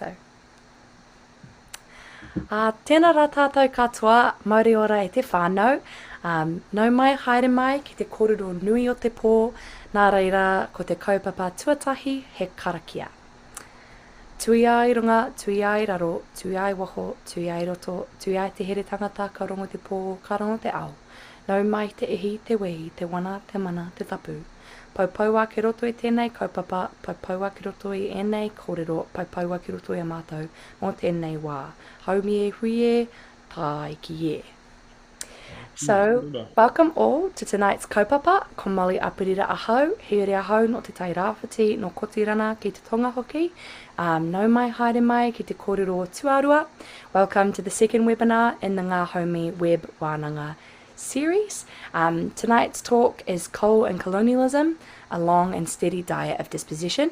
tātou. Tēnā rā tātou katoa, Māori ora e te whānau. Nau mai, haere mai, ki te kōrero nui o te pō, nā reira ko te kaupapa tuatahi he karakia. Tui ai runga, tui ai raro, tui ai waho, tui ai roto, tui ai te here tangata, ka rongo te pō, ka rongo te ao. Nau mai te ihi, te wehi, te wana, te mana, te tapu. Paupaua ki roto i tēnei kaupapa, paupaua ki roto i ēnei kōrero, paupaua ki roto i a mātou, mō tēnei wā. Haumi e hui e, tai ki e. So, welcome all to tonight's kaupapa, ko Molly apirira ahau, hiere ahau no te tai rāwhiti, no kotirana ki te tonga hoki, nau mai haere mai ki te kōrero tuarua. Welcome to the second webinar in the Ngā Haumi web wānanga series. Tonight's talk is Coal and Colonialism, a long and steady diet of dispossession.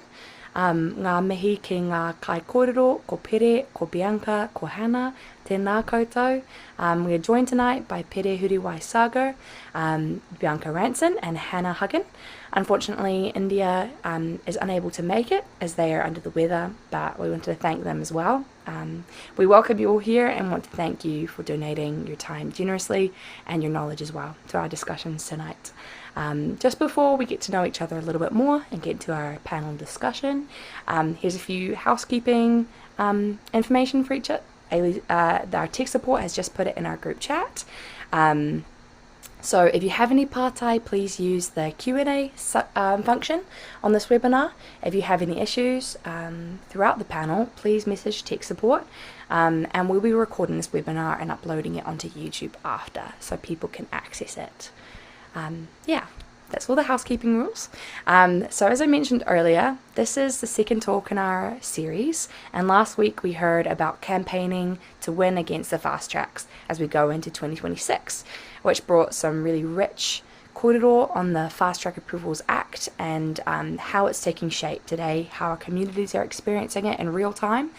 Ngā mihi ki ngā kai kōrero, ko Pere, ko Bianca, ko Hannah, tēnā koutou. We are joined tonight by Pere Huriwai-Seger, Bianca Ranson and Hannah Huggan. Unfortunately, India is unable to make it as they are under the weather, but we wanted to thank them as well. We welcome you all here and want to thank you for donating your time generously and your knowledge as well to our discussions tonight. Just before we get to know each other a little bit more and get to our panel discussion, here's a few housekeeping information for each other. Our tech support has just put it in our group chat. So if you have any partai, please use the Q&A function on this webinar. If you have any issues throughout the panel, please message tech support, and we'll be recording this webinar and uploading it onto YouTube after so people can access it. Yeah, that's all the housekeeping rules. So as I mentioned earlier, this is the second talk in our series, and last week we heard about campaigning to win against the fast tracks as we go into 2026, which brought some really rich kōrero on the Fast Track Approvals Act and how it's taking shape today, how our communities are experiencing it in real time,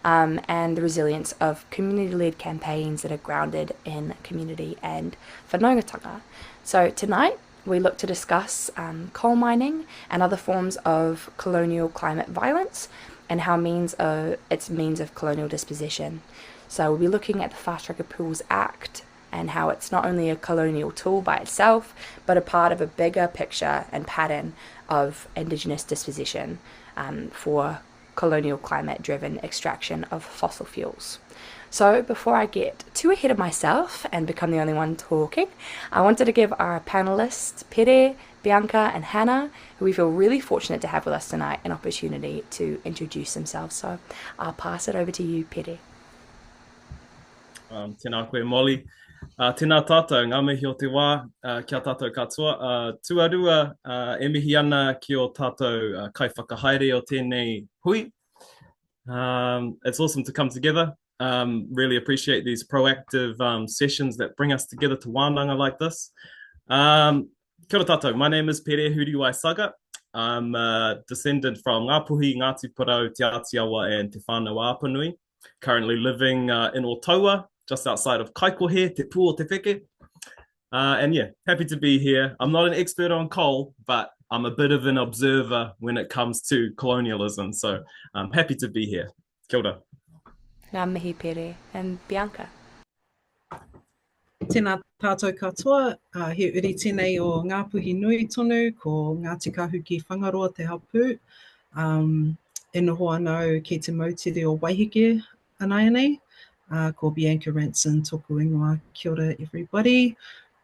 and the resilience of community-led campaigns that are grounded in community and whanaungatanga. So tonight, we look to discuss coal mining and other forms of colonial climate violence and how its means of colonial dispossession. So we'll be looking at the Fast Track Approvals Act and how it's not only a colonial tool by itself, but a part of a bigger picture and pattern of indigenous dispossession for colonial climate-driven extraction of fossil fuels. So before I get too ahead of myself and become the only one talking, I wanted to give our panelists, Pere, Bianca and Hannah, who we feel really fortunate to have with us tonight, an opportunity to introduce themselves. So I'll pass it over to you, Pere. Tēnā koe Molly. Tēnā tātou, ngā mihi o te wā, kia tātou katoa. Tuarua, e mihi ana ki o tātou kai whakahaere o tēnei hui. It's awesome to come together. Really appreciate these proactive sessions that bring us together to wānanga like this. Kia ora tātou, my name is Pere Huriwai-Seger. I'm descended from Ngāpuhi, Ngāti Porou, Te Atiawa and Te Whānau Āpanui. Currently living in Otaua, just outside of Kaikohe, Te Pū o Te Wheke. And yeah, happy to be here. I'm not an expert on coal, but I'm a bit of an observer when it comes to colonialism. So I'm happy to be here. Kia ora. Ngā mihi Pere and Bianca. Tēnā tātou katoa, he uri tēnei o Ngāpuhi nui tonu, ko Ngāti Kahuki Whangaroa te hapū. E noho anau ki te mautiri o Waiheke anai ko Bianca Ranson tōku ingoa. Kia ora everybody.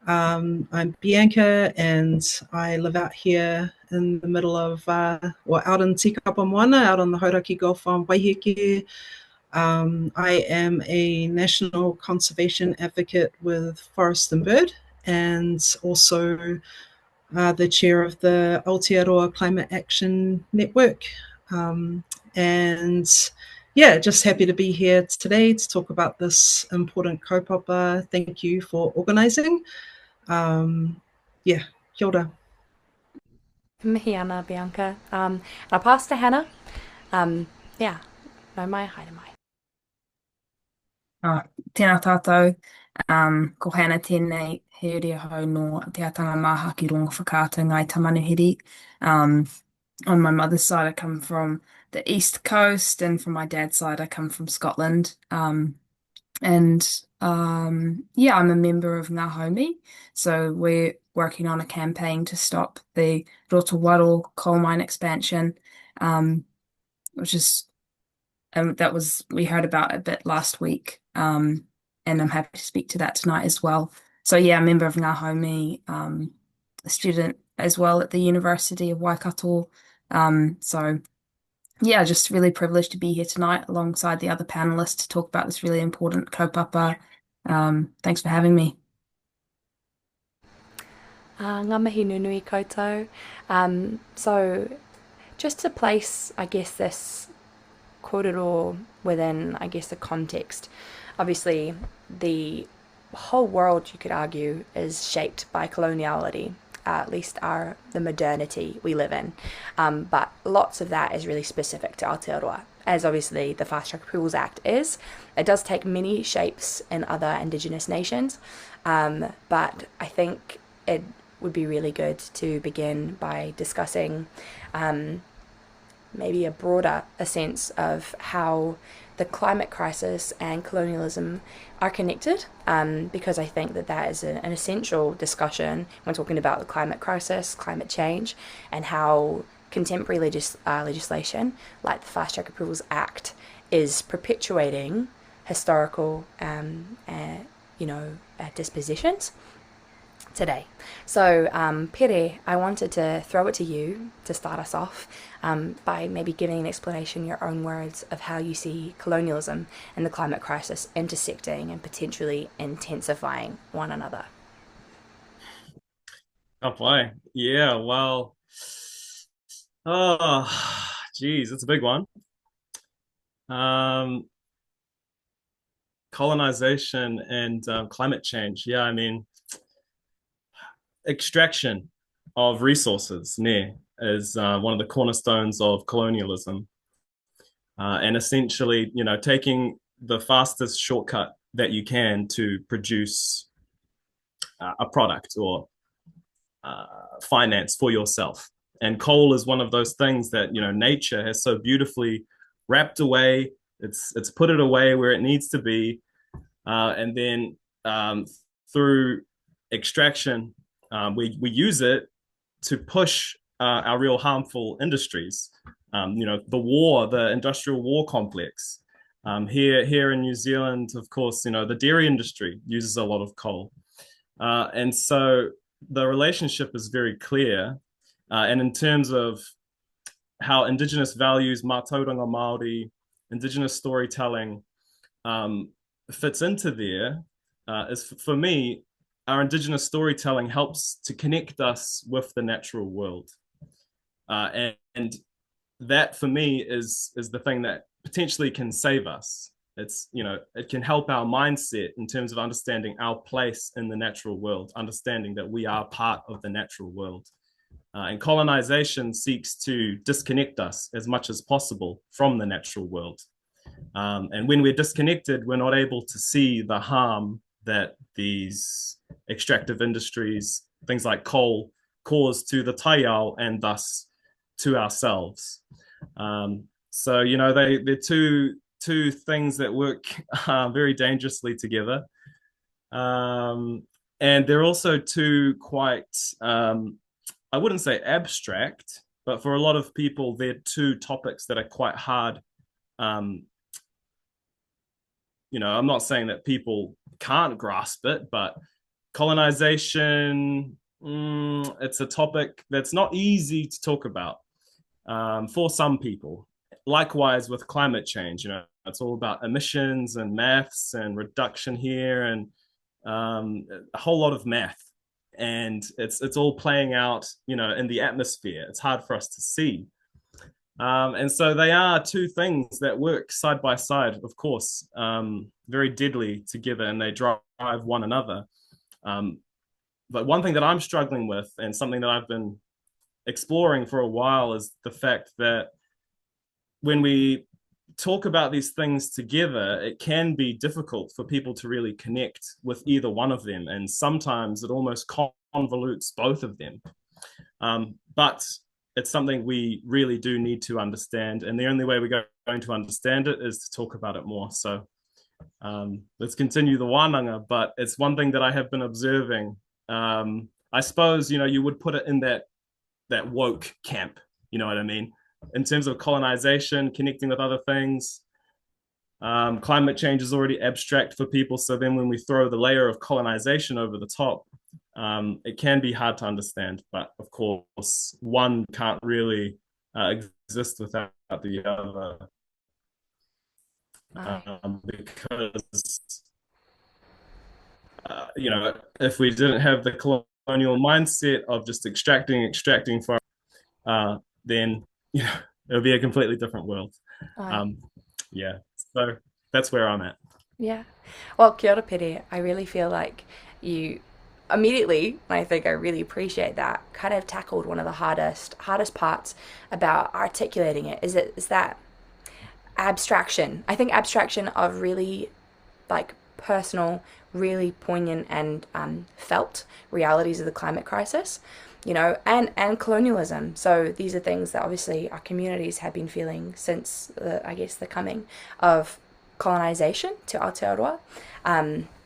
I'm Bianca and I live out here in the middle of, out in Tikapa Moana, out on the Hauraki Gulf Farm, Waiheke. I am a national conservation advocate with Forest and Bird and also the chair of the Aotearoa Climate Action Network. And yeah, just happy to be here today to talk about this important kaupapa. Thank you for organising. Yeah, kia ora. Mihi ana, Bianca. I'll pass to Hannah. Yeah, no mai, haere mai. Tēnā tātou, ko Hannah tēnei, he uri ahau no te atanga māha ki rongo whakaata ngai tamanuhiri. on my mother's side, I come from the East Coast, and from my dad's side, I come from Scotland. Yeah, I'm a member of Ngā Haumi, so we're working on a campaign to stop the Rotowaro coal mine expansion, which is we heard about a bit last week, and I'm happy to speak to that tonight as well. So yeah, I'm a member of Ngā Haumi, a student as well at the University of Waikato. So yeah, just really privileged to be here tonight alongside the other panelists to talk about this really important kaupapa. Thanks for having me. Ngā mihi nunui koutou. So just to place, I guess, this kōrero within, I guess, the context. Obviously, the whole world, you could argue, is shaped by coloniality, at least the modernity we live in. But lots of that is really specific to Aotearoa, as obviously the Fast Track Approvals Act is. It does take many shapes in other indigenous nations, but I think it would be really good to begin by discussing maybe a sense of how the climate crisis and colonialism are connected, because I think that is an essential discussion when talking about the climate crisis, climate change, and how contemporary legislation like the Fast Track Approvals Act is perpetuating historical dispositions today. So, Pere, I wanted to throw it to you to start us off by maybe giving an explanation in your own words of how you see colonialism and the climate crisis intersecting and potentially intensifying one another. Oh boy. Yeah, well, geez, it's a big one. Colonization and climate change. Yeah, I mean, extraction of resources is one of the cornerstones of colonialism, and essentially, taking the fastest shortcut that you can to produce a product or finance for yourself. And coal is one of those things that nature has so beautifully wrapped away. It's put it away where it needs to be, and then through extraction, we use it to push our real harmful industries. The industrial war complex. Here in New Zealand, of course, the dairy industry uses a lot of coal. And so the relationship is very clear. And in terms of how Indigenous values, mātauranga Māori, Indigenous storytelling fits into there, is for me, our Indigenous storytelling helps to connect us with the natural world. And that for me is the thing that potentially can save us. It can help our mindset in terms of understanding our place in the natural world, understanding that we are part of the natural world. And colonization seeks to disconnect us as much as possible from the natural world. And when we're disconnected, we're not able to see the harm that these extractive industries, things like coal, cause to the taiao and thus to ourselves. So, they're two things that work very dangerously together. And they're also two quite, I wouldn't say abstract, but for a lot of people, they're two topics that are quite hard. I'm not saying that people can't grasp it, but colonization, it's a topic that's not easy to talk about for some people. Likewise with climate change, it's all about emissions and maths and reduction here and a whole lot of math. And it's all playing out, in the atmosphere. It's hard for us to see. And so they are two things that work side by side, of course, very deadly together, and they drive one another. But one thing that I'm struggling with, and something that I've been exploring for a while, is the fact that when we talk about these things together, it can be difficult for people to really connect with either one of them. And sometimes it almost convolutes both of them. But it's something we really do need to understand, and the only way we're going to understand it is to talk about it more. So let's continue the wānanga, but it's one thing that I have been observing. I suppose, you know, you would put it in that woke camp, you know what I mean? In terms of colonization, connecting with other things, climate change is already abstract for people. So then when we throw the layer of colonization over the top, it can be hard to understand. But of course, one can't really exist without the other. Because, you know, if we didn't have the colonial mindset of just extracting for, then, you know, it would be a completely different world. Yeah, so that's where I'm at. Yeah. Well, kia ora, Pere. I really feel like you immediately, and I think I really appreciate that, kind of tackled one of the hardest parts about articulating it. Is that abstraction. I think abstraction of really like personal, really poignant and felt realities of the climate crisis, you know, and colonialism. So these are things that obviously our communities have been feeling since the coming of colonization to Aotearoa,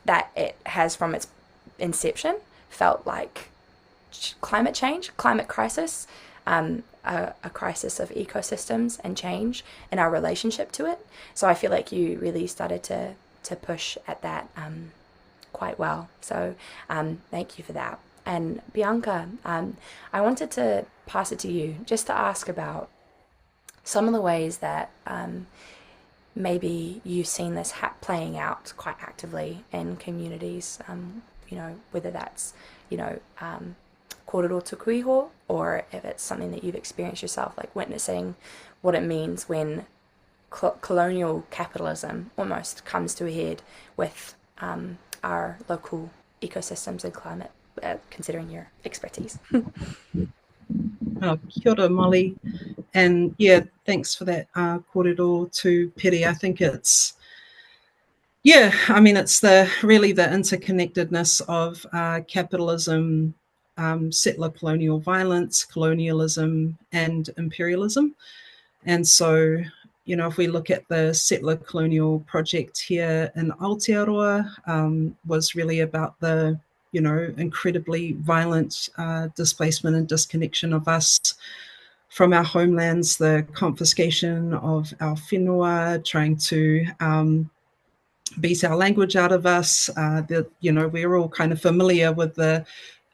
that it has from its inception felt like climate change, climate crisis, a crisis of ecosystems and change in our relationship to it. So I feel like you really started to push at that quite well. So thank you for that. And Bianca, I wanted to pass it to you just to ask about some of the ways that maybe you've seen this playing out quite actively in communities, you know, whether that's, you know, kōrero tuku iho, or if it's something that you've experienced yourself, like witnessing what it means when colonial capitalism almost comes to a head with our local ecosystems and climate, considering your expertise. Kia ora, Molly. And yeah, thanks for that kōrero to Pere. I think it's, yeah, I mean, it's really the interconnectedness of capitalism, settler colonial violence, colonialism, and imperialism. And so, you know, if we look at the settler colonial project here in Aotearoa, was really about the, you know, incredibly violent displacement and disconnection of us from our homelands, the confiscation of our whenua, trying to beat our language out of us. You know, we're all kind of familiar with the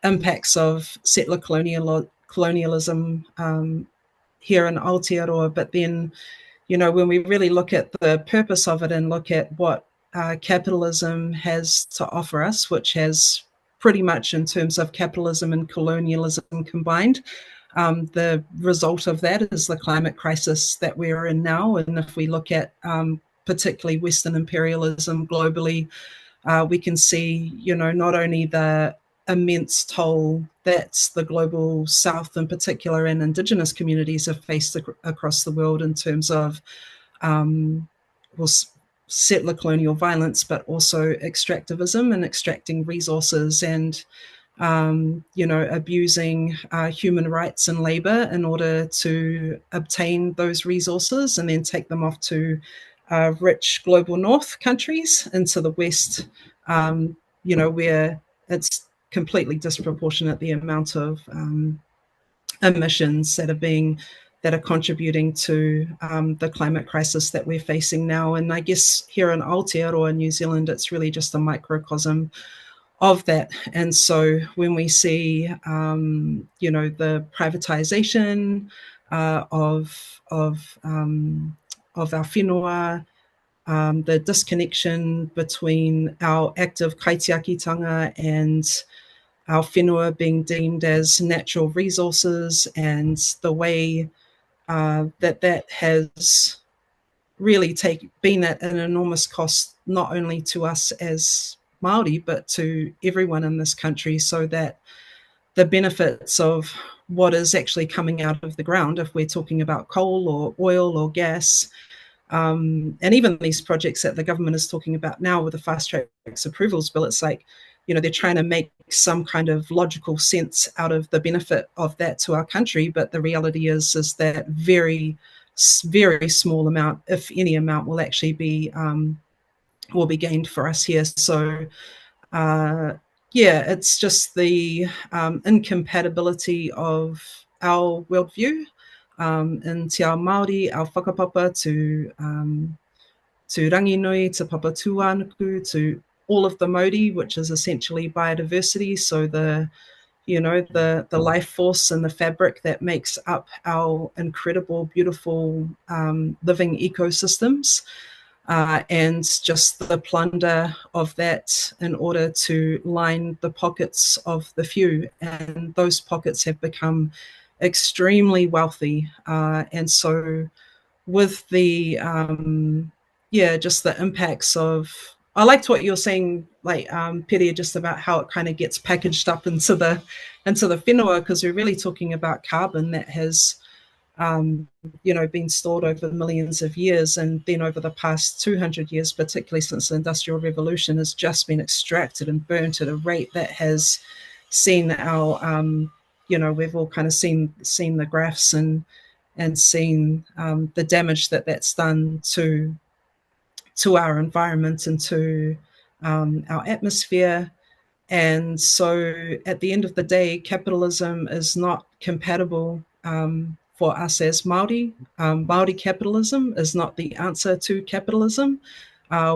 impacts of settler colonialism here in Aotearoa, but then, you know, when we really look at the purpose of it and look at what capitalism has to offer us, which has pretty much in terms of capitalism and colonialism combined, the result of that is the climate crisis that we're in now. And if we look at particularly Western imperialism globally, we can see, you know, not only the immense toll that the global South in particular and indigenous communities have faced across the world in terms of settler colonial violence, but also extractivism and extracting resources and, you know, abusing human rights and labor in order to obtain those resources and then take them off to rich global North countries into the West, you know, where it's completely disproportionate the amount of emissions that are contributing to the climate crisis that we're facing now. And I guess here in Aotearoa, New Zealand, it's really just a microcosm of that. And so when we see, you know, the privatization of our whenua, the disconnection between our active kaitiakitanga and our whenua being deemed as natural resources, and the way that has really been at an enormous cost, not only to us as Māori, but to everyone in this country, so that the benefits of what is actually coming out of the ground, if we're talking about coal or oil or gas, and even these projects that the government is talking about now with the fast track approvals bill, it's like, you know, they're trying to make some kind of logical sense out of the benefit of that to our country, but the reality is that very small amount, if any amount, will actually be gained for us here. So it's just the incompatibility of our worldview in te ao Māori, our whakapapa, to Ranginui, to Papatūānuku, to all of the Māori, which is essentially biodiversity. So the life force and the fabric that makes up our incredible, beautiful living ecosystems. And just the plunder of that in order to line the pockets of the few. And those pockets have become extremely wealthy. And so with the, just the impacts of, I liked what you're saying, like Pere, just about how it kind of gets packaged up into the whenua, because we're really talking about carbon that has been stored over millions of years, and then over the past 200 years, particularly since the Industrial Revolution, has just been extracted and burnt at a rate that has seen our, we've all kind of seen the graphs and seen the damage that's done to our environment and to our atmosphere. And so at the end of the day, capitalism is not compatible for us as Māori. Māori capitalism is not the answer to capitalism.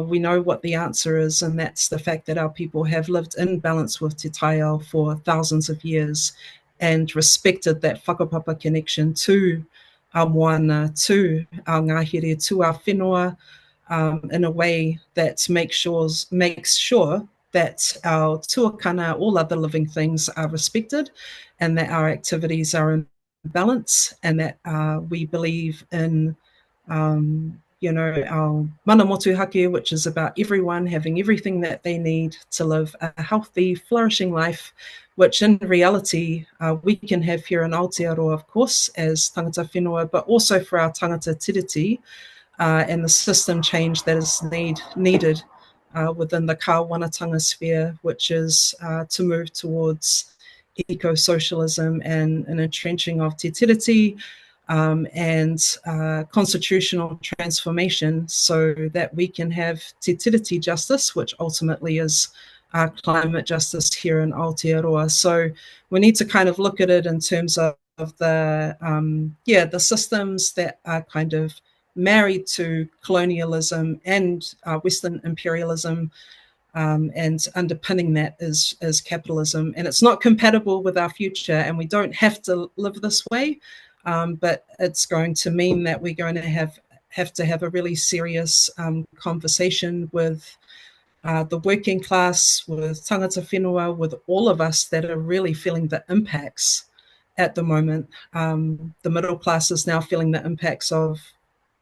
We know what the answer is, and that's the fact that our people have lived in balance with te taiao for thousands of years and respected that whakapapa connection to our moana, to our ngahere, to our whenua, in a way that makes sure that our tuakana, all other living things, are respected, and that our activities are in balance, and that we believe in, our mana motuhake, which is about everyone having everything that they need to live a healthy, flourishing life, which in reality we can have here in Aotearoa, of course, as tangata whenua, but also for our tangata tiriti, and the system change that is needed within the kāwanatanga sphere, which is to move towards eco-socialism and an entrenching of te tiriti, and constitutional transformation, so that we can have te tiriti justice, which ultimately is climate justice here in Aotearoa. So we need to kind of look at it in terms of the systems that are kind of married to colonialism and Western imperialism, and underpinning that is capitalism. And it's not compatible with our future, and we don't have to live this way, but it's going to mean that we're going to have to have a really serious conversation with the working class, with tangata whenua, with all of us that are really feeling the impacts at the moment. The middle class is now feeling the impacts of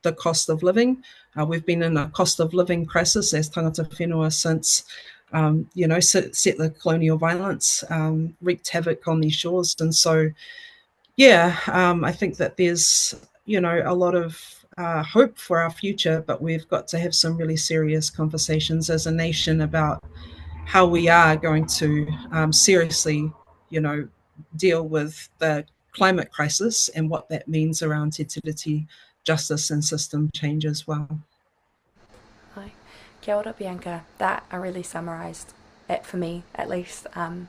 the cost of living. We've been in a cost of living crisis as tangata whenua since, settler colonial violence wreaked havoc on these shores. And so, I think that there's, a lot of hope for our future, but we've got to have some really serious conversations as a nation about how we are going to seriously, deal with the climate crisis and what that means around te tiriti justice and system change as well. Hi. Kia ora, Bianca. That really summarised it for me, at least. I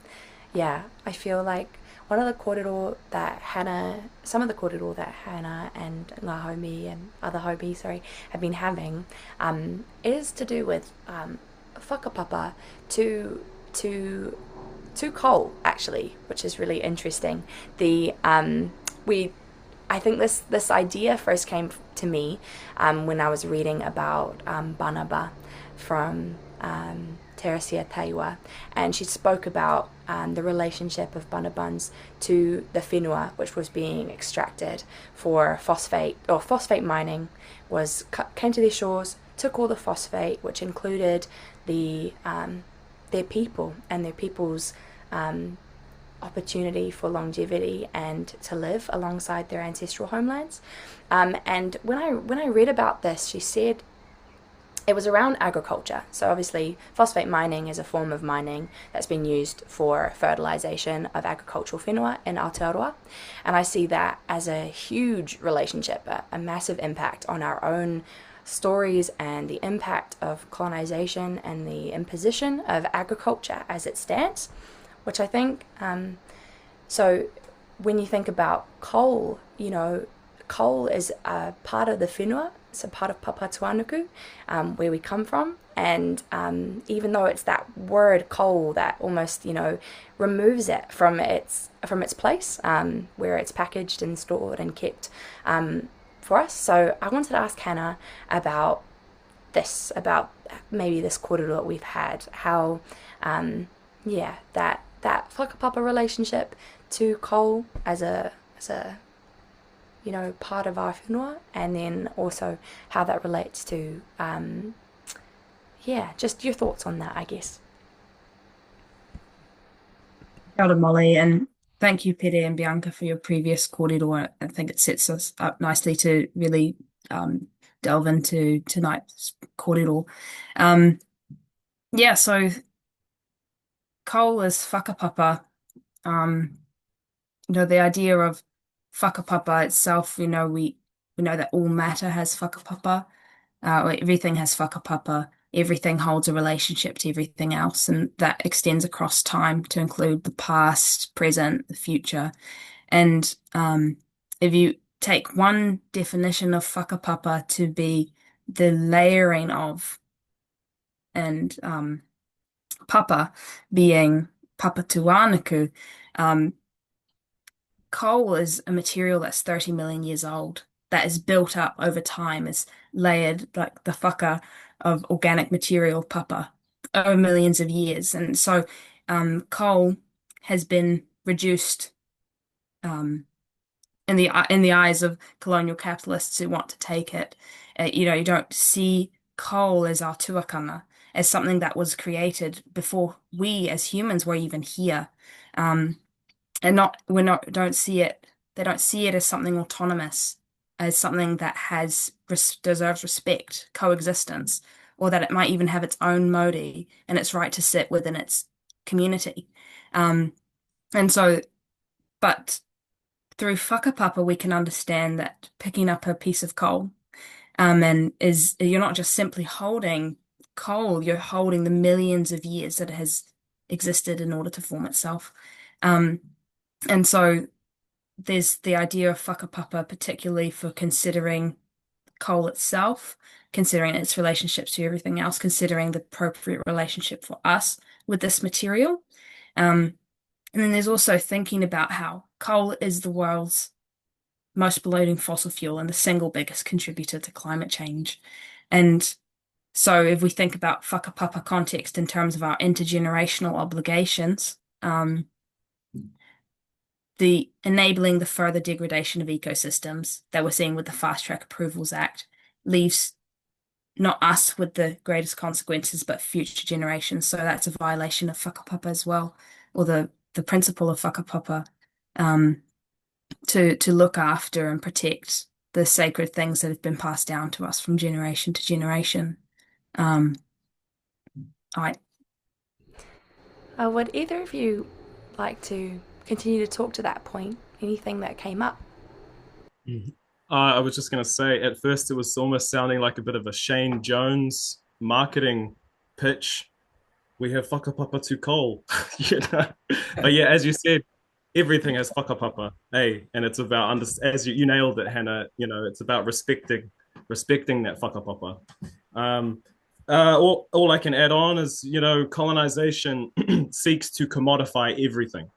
feel like some of the kōrero that Hannah and Ngā Haumi and other Haumi, have been having is to do with whakapapa to coal, actually, which is really interesting. I think this idea first came to me when I was reading about Banaba from Teresia Taiwa, and she spoke about the relationship of Banabans to the whenua, which was being extracted for phosphate mining, came to their shores, took all the phosphate, which included their people and their people's opportunity for longevity and to live alongside their ancestral homelands. And when I read about this, she said it was around agriculture. So obviously phosphate mining is a form of mining that's been used for fertilization of agricultural whenua in Aotearoa. And I see that as a huge relationship, a massive impact on our own stories and the impact of colonization and the imposition of agriculture as it stands, which I think, so when you think about coal, you know, coal is a part of the whenua. It's a part of Papatuanuku, where we come from, and even though it's that word coal that almost, you know, removes it from its place, where it's packaged and stored and kept for us. So I wanted to ask Hannah about this, about maybe this kōrero that we've had, how that whakapapa relationship to coal as a you know, part of our whenua, and then also how that relates to, just your thoughts on that, I guess. Kia ora, Molly, and thank you, Pere and Bianca, for your previous kōrero. I think it sets us up nicely to really delve into tonight's kōrero. So coal is whakapapa. You know, the idea of whakapapa itself, you know, we know that all matter has whakapapa. Everything has whakapapa. Everything holds a relationship to everything else, and that extends across time to include the past, present, the future. And if you take one definition of whakapapa to be the layering of, and papa being papatuanuku, coal is a material that's 30 million years old, that is built up over time, is layered like the whaka of organic material, papa, over millions of years. And so coal has been reduced in the eyes of colonial capitalists who want to take it. You know, you don't see coal as our tuakana, as something that was created before we as humans were even here. And don't see it. They don't see it as something autonomous, as something that deserves respect, coexistence, or that it might even have its own modi and its right to sit within its community. But through whakapapa, we can understand that picking up a piece of coal, you're not just simply holding coal, you're holding the millions of years that it has existed in order to form itself. And so there's the idea of whakapapa, particularly for considering coal itself, considering its relationships to everything else, considering the appropriate relationship for us with this material. And then there's also thinking about how coal is the world's most polluting fossil fuel and the single biggest contributor to climate change. And so if we think about whakapapa context in terms of our intergenerational obligations, the enabling the further degradation of ecosystems that we're seeing with the Fast Track Approvals Act leaves not us with the greatest consequences, but future generations. So that's a violation of whakapapa as well, or the principle of whakapapa, to look after and protect the sacred things that have been passed down to us from generation to generation. Would either of you like to continue to talk to that point? Anything that came up? I was just going to say, at first it was almost sounding like a bit of a Shane Jones marketing pitch. We have whakapapa to coal, you know. But yeah, as you said, everything has whakapapa, hey, and it's about as you nailed it, Hannah. You know, it's about respecting that whakapapa. All I can add on is, you know, colonization seeks to commodify everything.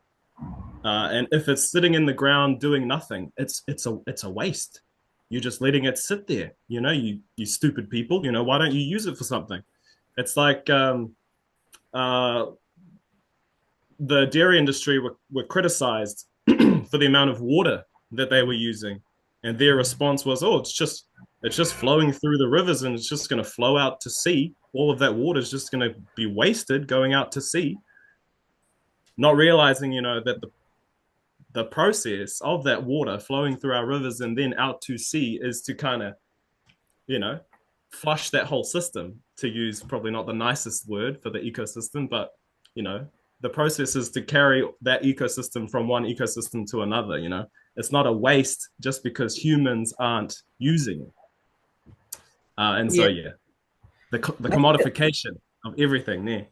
And if it's sitting in the ground doing nothing, it's a waste. You're just letting it sit there. You know, you stupid people. You know, why don't you use it for something? It's like the dairy industry were criticized for the amount of water that they were using, and their response was, "Oh, it's just flowing through the rivers, and it's just going to flow out to sea. All of that water is just going to be wasted going out to sea." Not realizing, you know, that the process of that water flowing through our rivers and then out to sea is to kind of, you know, flush that whole system, to use probably not the nicest word for the ecosystem, but, you know, the process is to carry that ecosystem from one ecosystem to another, you know. It's not a waste just because humans aren't using it. And so, yeah, the commodification of everything there.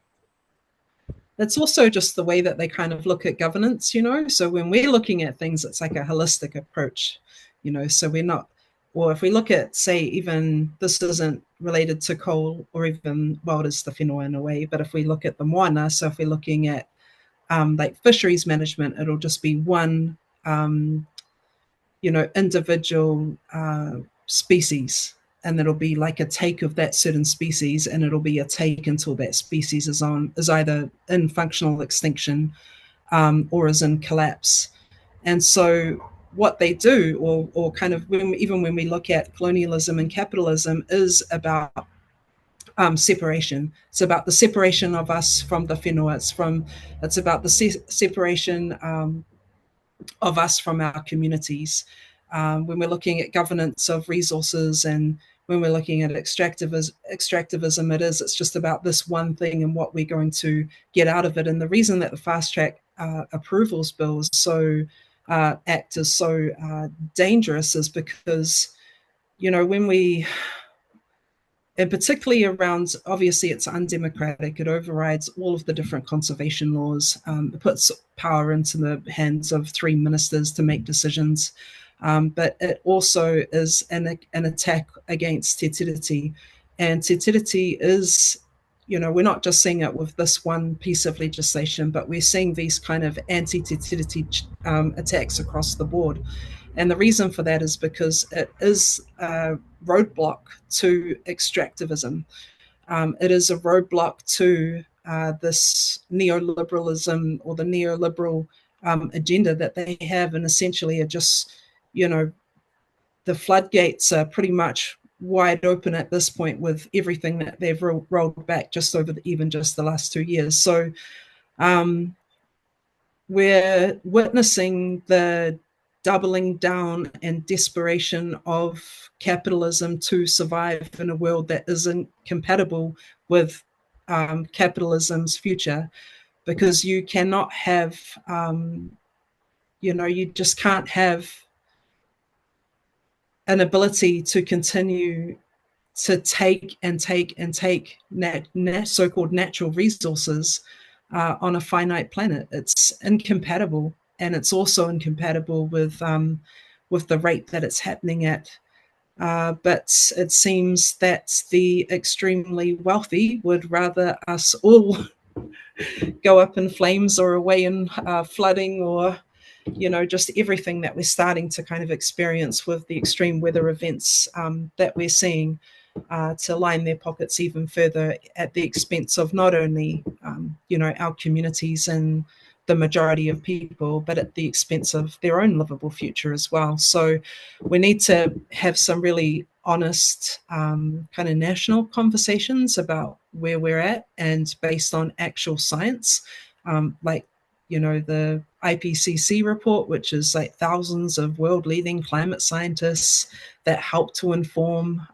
It's also just the way that they kind of look at governance, you know. So when we're looking at things, it's like a holistic approach, you know. So we're not, or if we look at, say, even this isn't related to coal or even, well, it is the whenua in a way, but if we look at the moana, so if we're looking at like fisheries management, it'll just be one, you know, individual species, and it'll be like a take of that certain species, and it'll be a take until that species is either in functional extinction or is in collapse. And so what they do, or kind of even when we look at colonialism and capitalism, is about separation. It's about the separation of us from the whenua. It's about the separation of us from our communities. When we're looking at governance of resources, and when we're looking at extractivism, it's just about this one thing and what we're going to get out of it. And the reason that the fast track approvals bill is so act is so dangerous is because, you know, when we, and particularly around, obviously it's undemocratic, it overrides all of the different conservation laws, it puts power into the hands of 3 ministers to make decisions, but it also is an attack against te tiriti. And te tiriti is, you know, we're not just seeing it with this one piece of legislation, but we're seeing these kind of anti-te tiriti attacks across the board. And the reason for that is because it is a roadblock to extractivism. It is a roadblock to this neoliberalism, or the neoliberal agenda that they have, and essentially are just, you know, the floodgates are pretty much wide open at this point with everything that they've rolled back just over even just the last 2 years. So we're witnessing the doubling down and desperation of capitalism to survive in a world that isn't compatible with capitalism's future, because you cannot have, you know, you just can't have an ability to continue to take and take and take so-called natural resources on a finite planet. It's incompatible. And it's also incompatible with the rate that it's happening at. But it seems that the extremely wealthy would rather us all go up in flames or away in flooding, or, you know, just everything that we're starting to kind of experience with the extreme weather events that we're seeing, to line their pockets even further at the expense of not only, you know, our communities and the majority of people, but at the expense of their own livable future as well. So we need to have some really honest kind of national conversations about where we're at, and based on actual science, like, you know, the IPCC report, which is like thousands of world leading climate scientists that help to inform,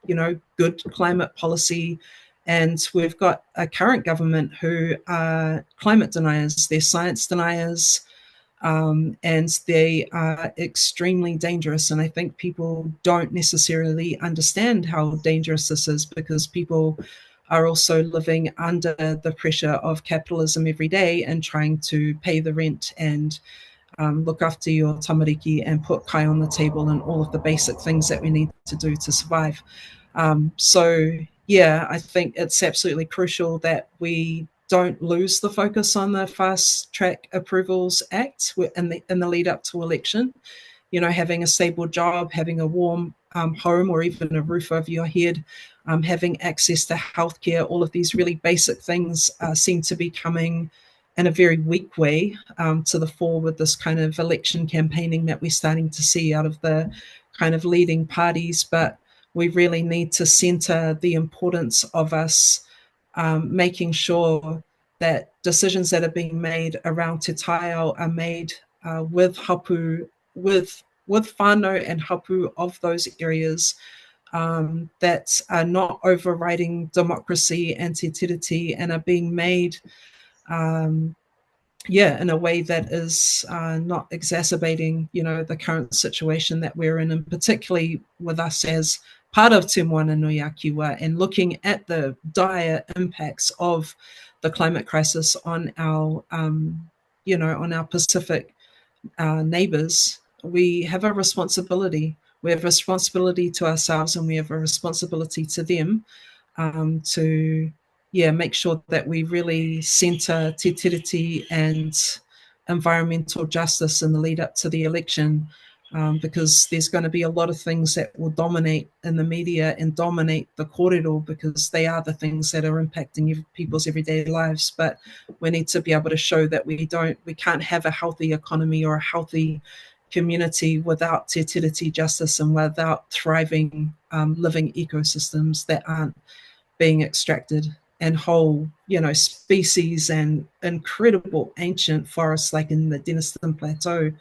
you know, good climate policy. And we've got a current government who are climate deniers, they're science deniers, and they are extremely dangerous. And I think people don't necessarily understand how dangerous this is, because people are also living under the pressure of capitalism every day and trying to pay the rent and look after your tamariki and put kai on the table and all of the basic things that we need to do to survive. So yeah, I think it's absolutely crucial that we don't lose the focus on the Fast Track Approvals Act in the lead up to election. You know, having a stable job, having a warm home, or even a roof over your head, having access to healthcare, all of these really basic things seem to be coming in a very weak way to the fore with this kind of election campaigning that we're starting to see out of the kind of leading parties. But we really need to centre the importance of us making sure that decisions that are being made around te taiao are made with hapu, with whānau and hapu of those areas, that are not overriding democracy and te tiriti and are being made in a way that is not exacerbating, the current situation that we're in, and particularly with us as part of Te Moana Nui a Kiwa, and looking at the dire impacts of the climate crisis on our, on our Pacific neighbours. We have a responsibility. We have a responsibility to ourselves, and we have a responsibility to them to make sure that we really centre te tiriti and environmental justice in the lead up to the election, because there's going to be a lot of things that will dominate in the media and dominate the kōrero, because they are the things that are impacting people's everyday lives. But we need to be able to show that we can't have a healthy economy or a healthy community without te tiriti justice and without thriving living ecosystems that aren't being extracted, and whole, species and incredible ancient forests like in the Denniston Plateau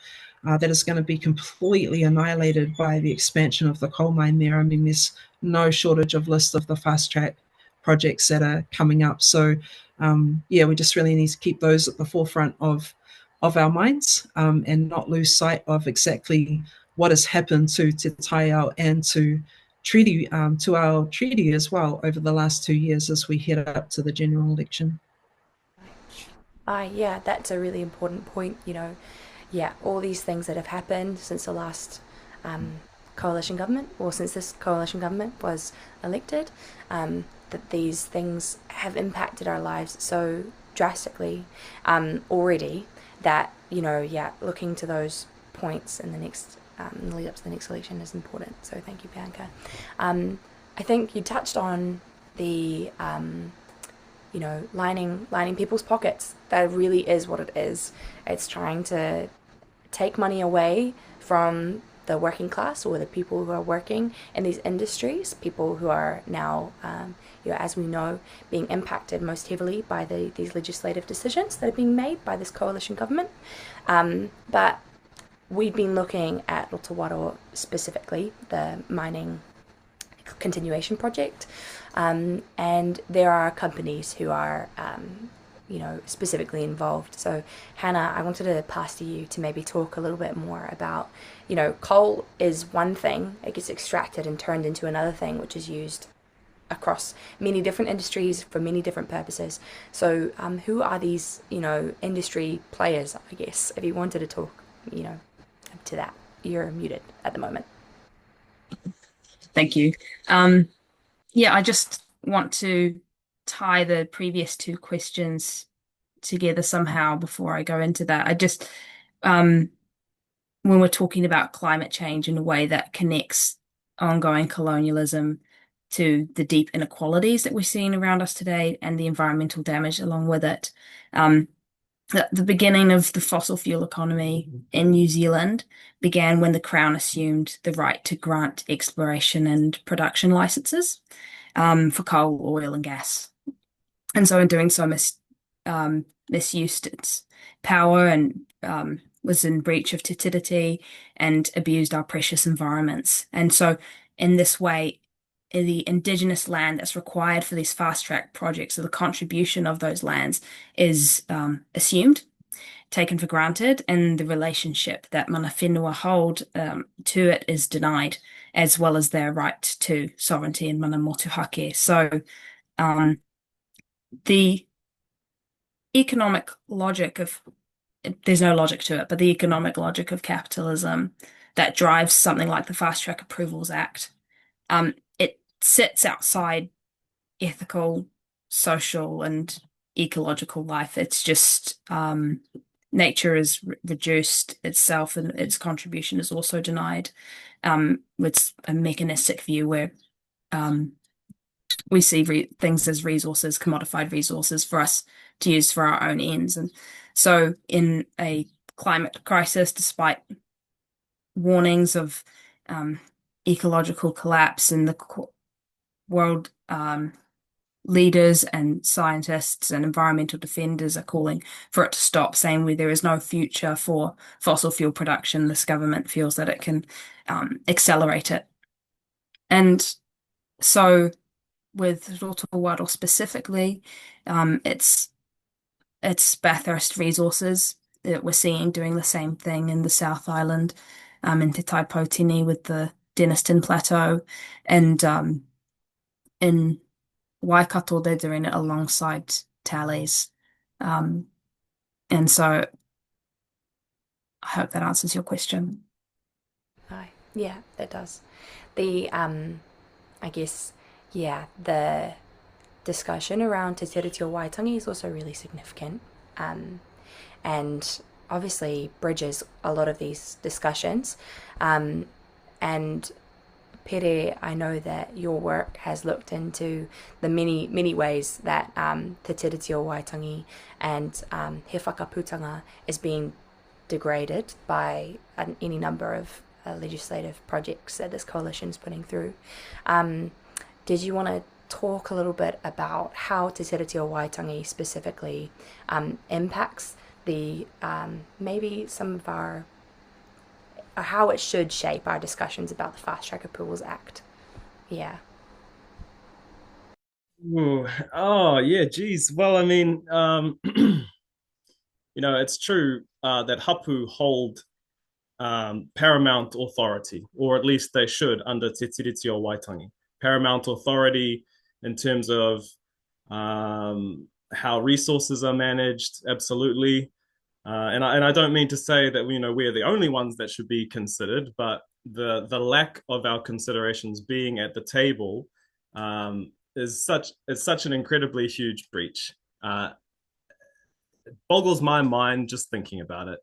that is going to be completely annihilated by the expansion of the coal mine there. I mean, there's no shortage of list of the fast track projects that are coming up. So we just really need to keep those at the forefront of our minds, and not lose sight of exactly what has happened to Te Taiao and to our treaty as well over the last 2 years as we head up to the general election. Yeah, that's a really important point. All these things that have happened since the last coalition government, or since this coalition government was elected, that these things have impacted our lives so drastically already that, looking to those points in the next lead up to the next election is important. So thank you, Bianca. I think you touched on the, lining people's pockets. That really is what it is. It's trying to take money away from the working class, or the people who are working in these industries, people who are now, as we know, being impacted most heavily by these legislative decisions that are being made by this coalition government. But we've been looking at Rotowaro specifically, the mining continuation project, and there are companies who are, specifically involved. So, Hannah, I wanted to pass to you to maybe talk a little bit more about, coal is one thing, it gets extracted and turned into another thing, which is used across many different industries for many different purposes. So, who are these, industry players, I guess, if you wanted to talk, to that? You're muted at the moment. Thank you. I just want to tie the previous two questions together somehow before I go into that. I just, when we're talking about climate change in a way that connects ongoing colonialism to the deep inequalities that we're seeing around us today and the environmental damage along with it, the beginning of the fossil fuel economy in New Zealand began when the Crown assumed the right to grant exploration and production licenses for coal, oil, and gas. And so in doing so, misused its power and was in breach of te tiriti and abused our precious environments. And so in this way, the indigenous land that's required for these fast track projects, so the contribution of those lands is assumed, taken for granted, and the relationship that mana whenua hold to it is denied, as well as their right to sovereignty and mana motuhake. So the economic logic of, there's no logic to it, but the economic logic of capitalism that drives something like the Fast Track Approvals Act, it sits outside ethical, social, and ecological life. It's just nature is reduced itself, and its contribution is also denied. It's a mechanistic view where we see things as resources, commodified resources for us to use for our own ends. And so in a climate crisis, despite warnings of ecological collapse, and the world leaders and scientists and environmental defenders are calling for it to stop, saying there is no future for fossil fuel production, this government feels that it can accelerate it. And So with Roto Waro specifically, it's Bathurst resources that we're seeing doing the same thing in the South Island, in Te Taipōtini with the Denniston Plateau, and in Waikato they're doing it alongside tallies. Um, and so I hope that answers your question. Aye. Yeah, that does. The I guess, yeah, the discussion around Te Tiriti o Waitangi is also really significant, and obviously bridges a lot of these discussions. And Pere, I know that your work has looked into the many ways that Te Tiriti o Waitangi and he whakaputanga is being degraded by any number of legislative projects that this coalition is putting through. Did you want to talk a little bit about how Te Tiriti o Waitangi specifically impacts the maybe some of our, or how it should shape our discussions about the Fast Track Approvals Act? Yeah. Ooh. Oh, yeah, geez. Well, I mean, it's true that hapu hold paramount authority, or at least they should under Te Tiriti o Waitangi. Paramount authority in terms of how resources are managed, absolutely. And I don't mean to say that we're the only ones that should be considered, but the lack of our considerations being at the table is such an incredibly huge breach. It boggles my mind just thinking about it.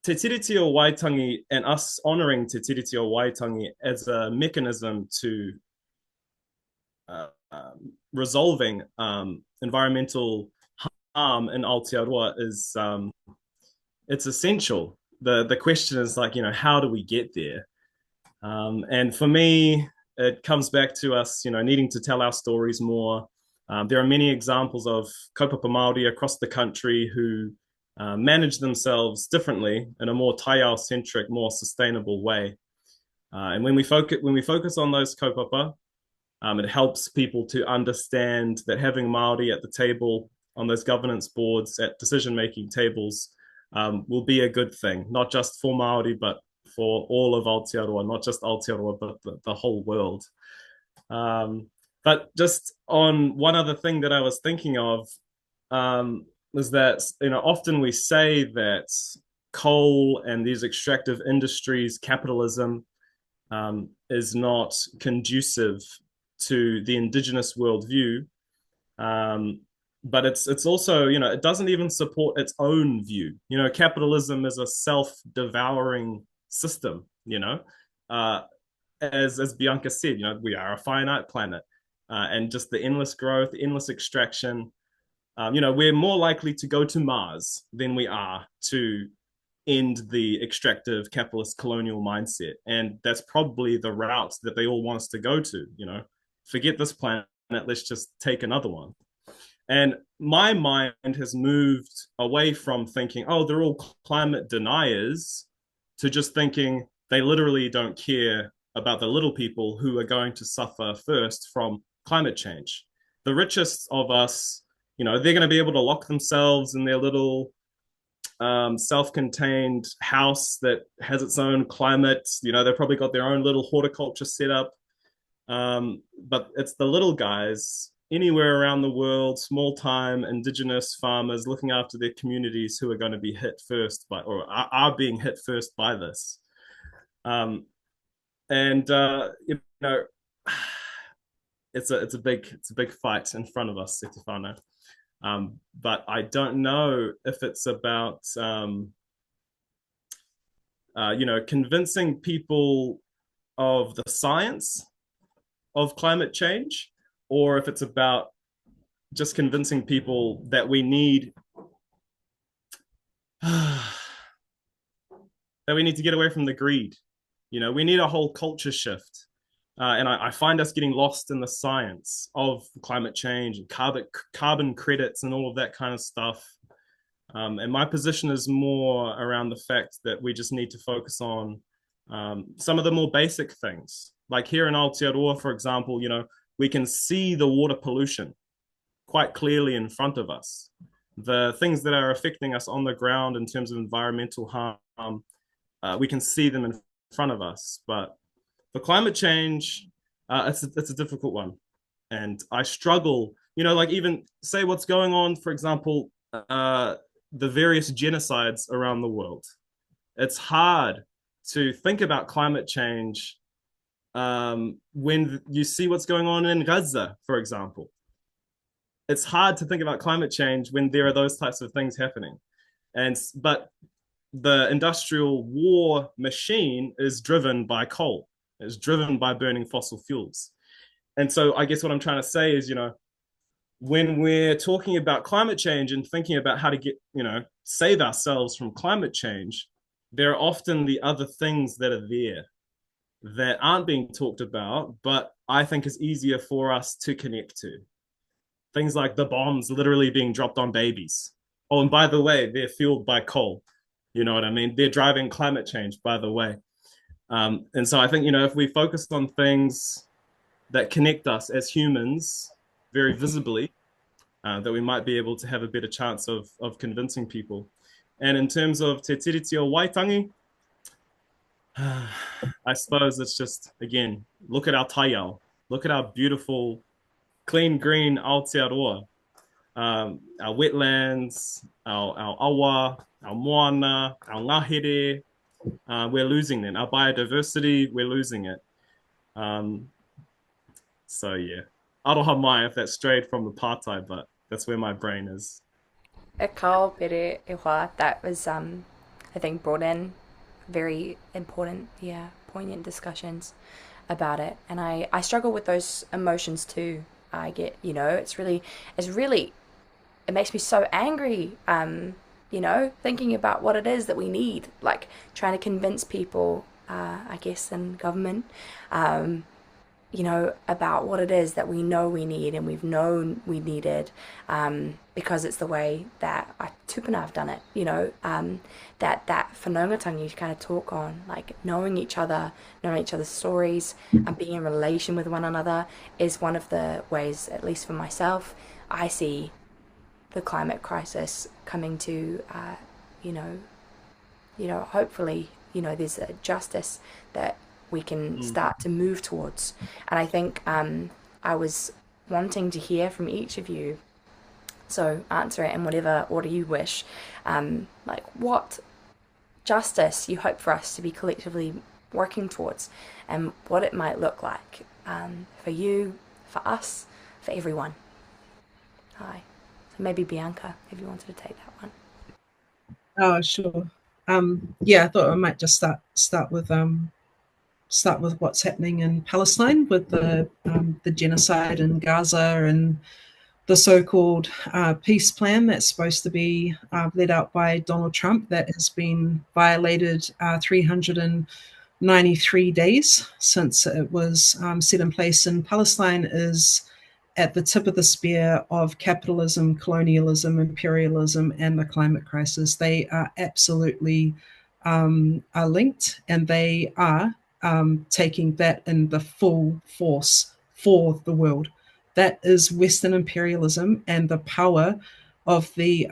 Te Tiriti o Waitangi and us honouring Te Tiriti o Waitangi as a mechanism to resolving environmental harm in Aotearoa is it's essential. The question is how do we get there? And for me, it comes back to us, needing to tell our stories more. There are many examples of kaupapa Māori across the country who manage themselves differently in a more taiao-centric, more sustainable way. And when we focus on those kaupapa, it helps people to understand that having Māori at the table, on those governance boards, at decision-making tables, will be a good thing, not just for Māori, but for all of Aotearoa, not just Aotearoa, but the whole world. But just on one other thing that I was thinking of, was that often we say that coal and these extractive industries, capitalism, is not conducive to the indigenous worldview, but it's also it doesn't even support its own view. Capitalism is a self-devouring system. As Bianca said, we are a finite planet, and just the endless growth, endless extraction. We're more likely to go to Mars than we are to end the extractive capitalist colonial mindset. And that's probably the route that they all want us to go to. Forget this planet, let's just take another one. And my mind has moved away from thinking, oh, they're all climate deniers, to just thinking they literally don't care about the little people who are going to suffer first from climate change. The richest of us, they're going to be able to lock themselves in their little self-contained house that has its own climate. They've probably got their own little horticulture setup. But it's the little guys anywhere around the world, small-time indigenous farmers looking after their communities, who are going to be hit first by, or are being hit first by this. And it's a big fight in front of us, Te Whānau. But I don't know if it's about convincing people of the science of climate change, or if it's about just convincing people that we need to get away from the greed. We need a whole culture shift. And I find us getting lost in the science of climate change and carbon credits and all of that kind of stuff. And my position is more around the fact that we just need to focus on Some of the more basic things, like here in Aotearoa, for example, you know, we can see the water pollution quite clearly in front of us. The things that are affecting us on the ground in terms of environmental harm, we can see them in front of us. But for climate change, it's a difficult one. And I struggle, you know, like even say what's going on, for example, the various genocides around the world. It's hard to think about climate change when you see what's going on in Gaza, for example. It's hard to think about climate change when there are those types of things happening. But the industrial war machine is driven by coal. It's driven by burning fossil fuels. And so I guess what I'm trying to say is, you know, when we're talking about climate change and thinking about how to get, you know, save ourselves from climate change, there are often the other things that are there that aren't being talked about, but I think is easier for us to connect to. Things like the bombs literally being dropped on babies. Oh, and by the way, they're fueled by coal. You know what I mean? They're driving climate change, by the way. And so I think, you know, if we focus on things that connect us as humans very visibly, that we might be able to have a better chance of convincing people. And in terms of Te Tiriti o Waitangi, I suppose it's just, again, look at our taiao. Look at our beautiful, clean green Aotearoa. Our wetlands, our awa, our moana, our ngahere, we're losing them. Our biodiversity, we're losing it. So yeah, aroha mai if that strayed from the partai, but that's where my brain is. E kao Pere e wā, that was, I think, brought in very important, poignant discussions about it. And I struggle with those emotions too. I get, you know, it's really, it makes me so angry, you know, thinking about what it is that we need, like trying to convince people, I guess, in government, you know, about what it is that we know we need and we've known we needed, because it's the way that tupuna have done it, you know, that whanaungatanga you kind of talk on, like knowing each other's stories and being in relation with one another is one of the ways, at least for myself, I see the climate crisis coming to, you know, hopefully, you know, there's a justice that we can start to move towards. And I think I was wanting to hear from each of you, so answer it in whatever order you wish, like what justice you hope for us to be collectively working towards and what it might look like for you, for us, for everyone. Hi. So maybe Bianca, if you wanted to take that one. Oh, sure. Yeah, I thought I might just start with what's happening in Palestine with the genocide in Gaza and the so-called peace plan that's supposed to be led out by Donald Trump that has been violated 393 days since it was set in place. And Palestine is at the tip of the spear of capitalism, colonialism, imperialism, and the climate crisis. They are absolutely are linked, and they are taking that in the full force for the world. That is Western imperialism and the power of the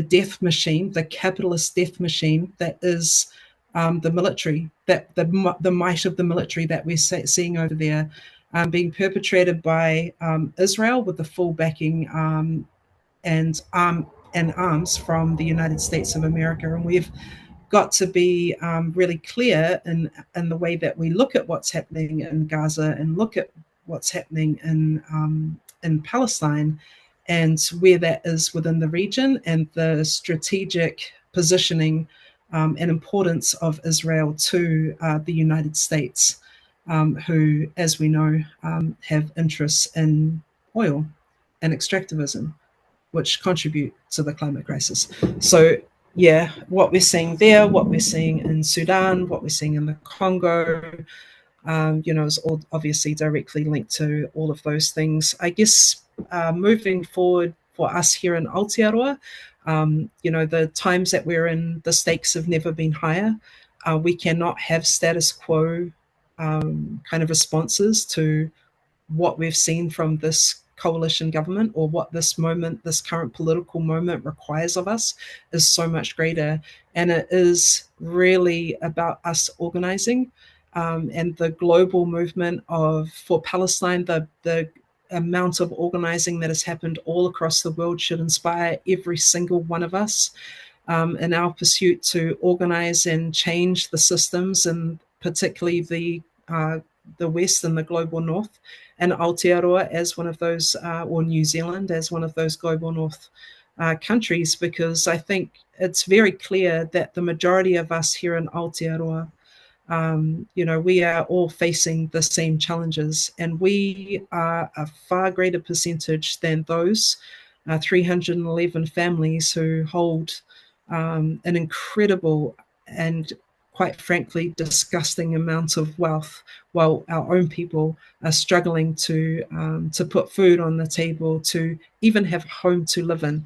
death machine, the capitalist death machine that is the military, that the might of the military that we're seeing over there, being perpetrated by Israel with the full backing and arms from the United States of America. And we've got to be really clear in the way that we look at what's happening in Gaza and look at what's happening in Palestine and where that is within the region and the strategic positioning and importance of Israel to the United States, who, as we know, have interests in oil and extractivism, which contribute to the climate crisis. So, yeah, what we're seeing there, what we're seeing in Sudan, what we're seeing in the Congo, you know, is all obviously directly linked to all of those things. I guess moving forward for us here in Aotearoa, you know, the times that we're in, the stakes have never been higher. We cannot have status quo kind of responses to what we've seen from this coalition government, or what this current political moment requires of us, is so much greater. And it is really about us organizing, and the global movement for Palestine, the amount of organizing that has happened all across the world should inspire every single one of us in our pursuit to organize and change the systems, and particularly the West and the global North, and Aotearoa as one of those, or New Zealand as one of those global North countries, because I think it's very clear that the majority of us here in Aotearoa, we are all facing the same challenges, and we are a far greater percentage than those 311 families who hold an incredible and, quite frankly, disgusting amount of wealth, while our own people are struggling to put food on the table, to even have a home to live in.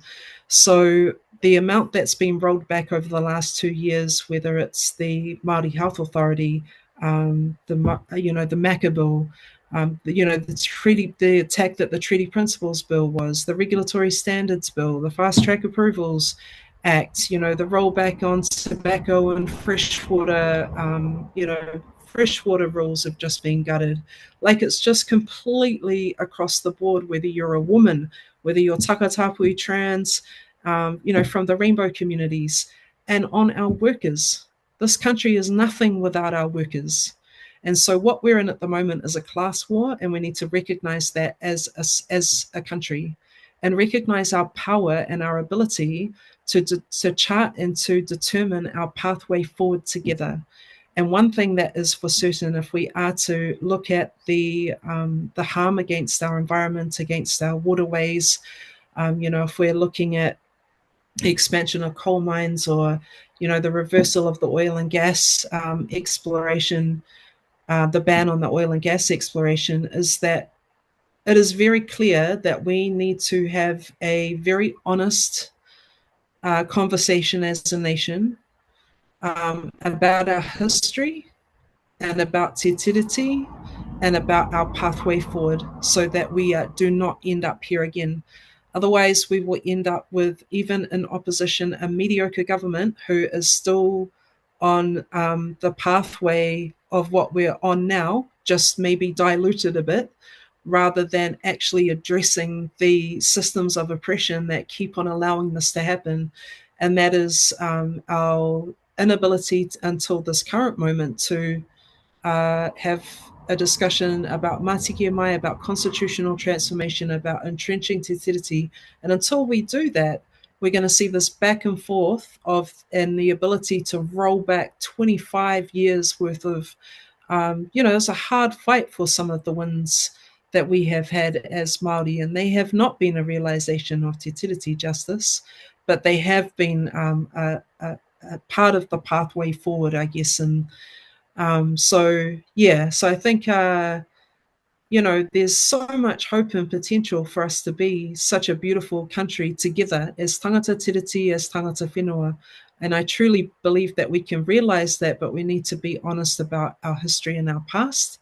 So the amount that's been rolled back over the last 2 years, whether it's the Māori Health Authority, the MACA bill, the attack that the Treaty Principles Bill was, the Regulatory Standards Bill, the Fast Track Approvals Act, the rollback on tobacco and freshwater, freshwater rules have just been gutted. Like, it's just completely across the board, whether you're a woman, whether you're takatapui, trans, from the rainbow communities, and on our workers. This country is nothing without our workers. And so what we're in at the moment is a class war, and we need to recognize that as a country, and recognize our power and our ability to chart and to determine our pathway forward together. And one thing that is for certain, if we are to look at the harm against our environment, against our waterways, if we're looking at the expansion of coal mines, or the reversal of the oil and gas exploration, the ban on the oil and gas exploration, is that it is very clear that we need to have a very honest conversation as a nation about our history, and about te tiriti, and about our pathway forward, so that we do not end up here again. Otherwise, we will end up with, even in opposition, a mediocre government who is still on the pathway of what we're on now, just maybe diluted a bit, rather than actually addressing the systems of oppression that keep on allowing this to happen. And that is our inability until this current moment to have a discussion about Mātiki Mai, about constitutional transformation, about entrenching te tiriti. And until we do that, we're going to see this back and forth and the ability to roll back 25 years worth of, it's a hard fight for some of the wins that we have had as Māori, and they have not been a realization of te tiriti justice, but they have been a part of the pathway forward, I guess. And so I think, there's so much hope and potential for us to be such a beautiful country together as tangata tiriti, as tangata whenua. And I truly believe that we can realize that, but we need to be honest about our history and our past.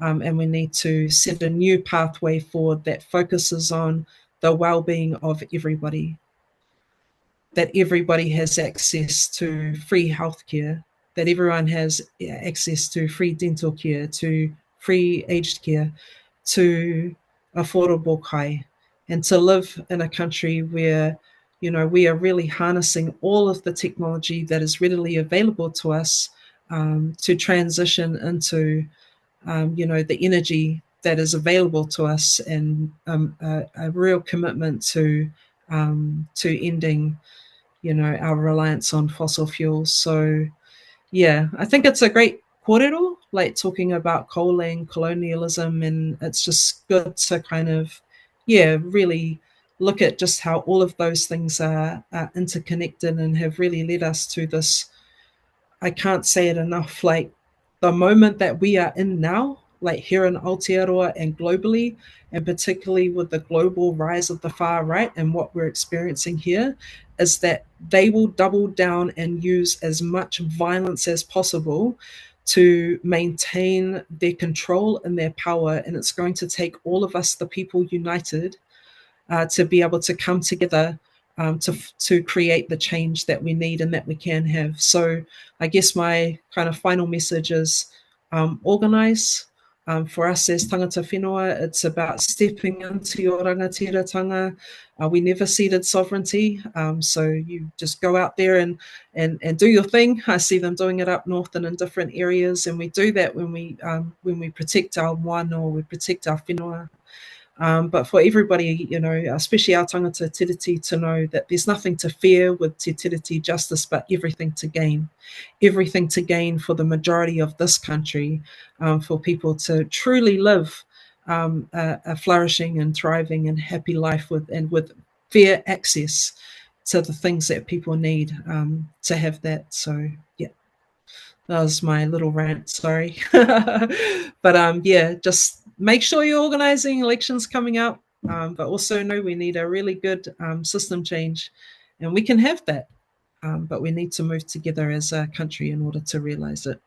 And we need to set a new pathway forward that focuses on the well-being of everybody, that everybody has access to free healthcare, that everyone has access to free dental care, to free aged care, to affordable kai, and to live in a country where, we are really harnessing all of the technology that is readily available to us to transition into, the energy that is available to us, and a real commitment to ending, our reliance on fossil fuels. So, I think it's a great kōrero, like talking about coal and colonialism, and it's just good to kind of, really look at just how all of those things are interconnected and have really led us to this, I can't say it enough, like the moment that we are in now, like here in Aotearoa and globally, and particularly with the global rise of the far right and what we're experiencing here, is that they will double down and use as much violence as possible to maintain their control and their power. And it's going to take all of us, the people, united to be able to come together to create the change that we need and that we can have. So I guess my kind of final message is organise. For us as tangata whenua, it's about stepping into your rangatiratanga. We never ceded sovereignty, so you just go out there and do your thing. I see them doing it up north and in different areas, and we do that when we protect our moana or we protect our whenua. But for everybody, you know, especially our tangata tiriti, to know that there's nothing to fear with te tiriti justice, but everything to gain. Everything to gain for the majority of this country, for people to truly live a flourishing and thriving and happy life with fair access to the things that people need to have that. So, yeah. That was my little rant, sorry. But yeah, just make sure you're organising elections coming up, but also know we need a really good system change, and we can have that, but we need to move together as a country in order to realise it.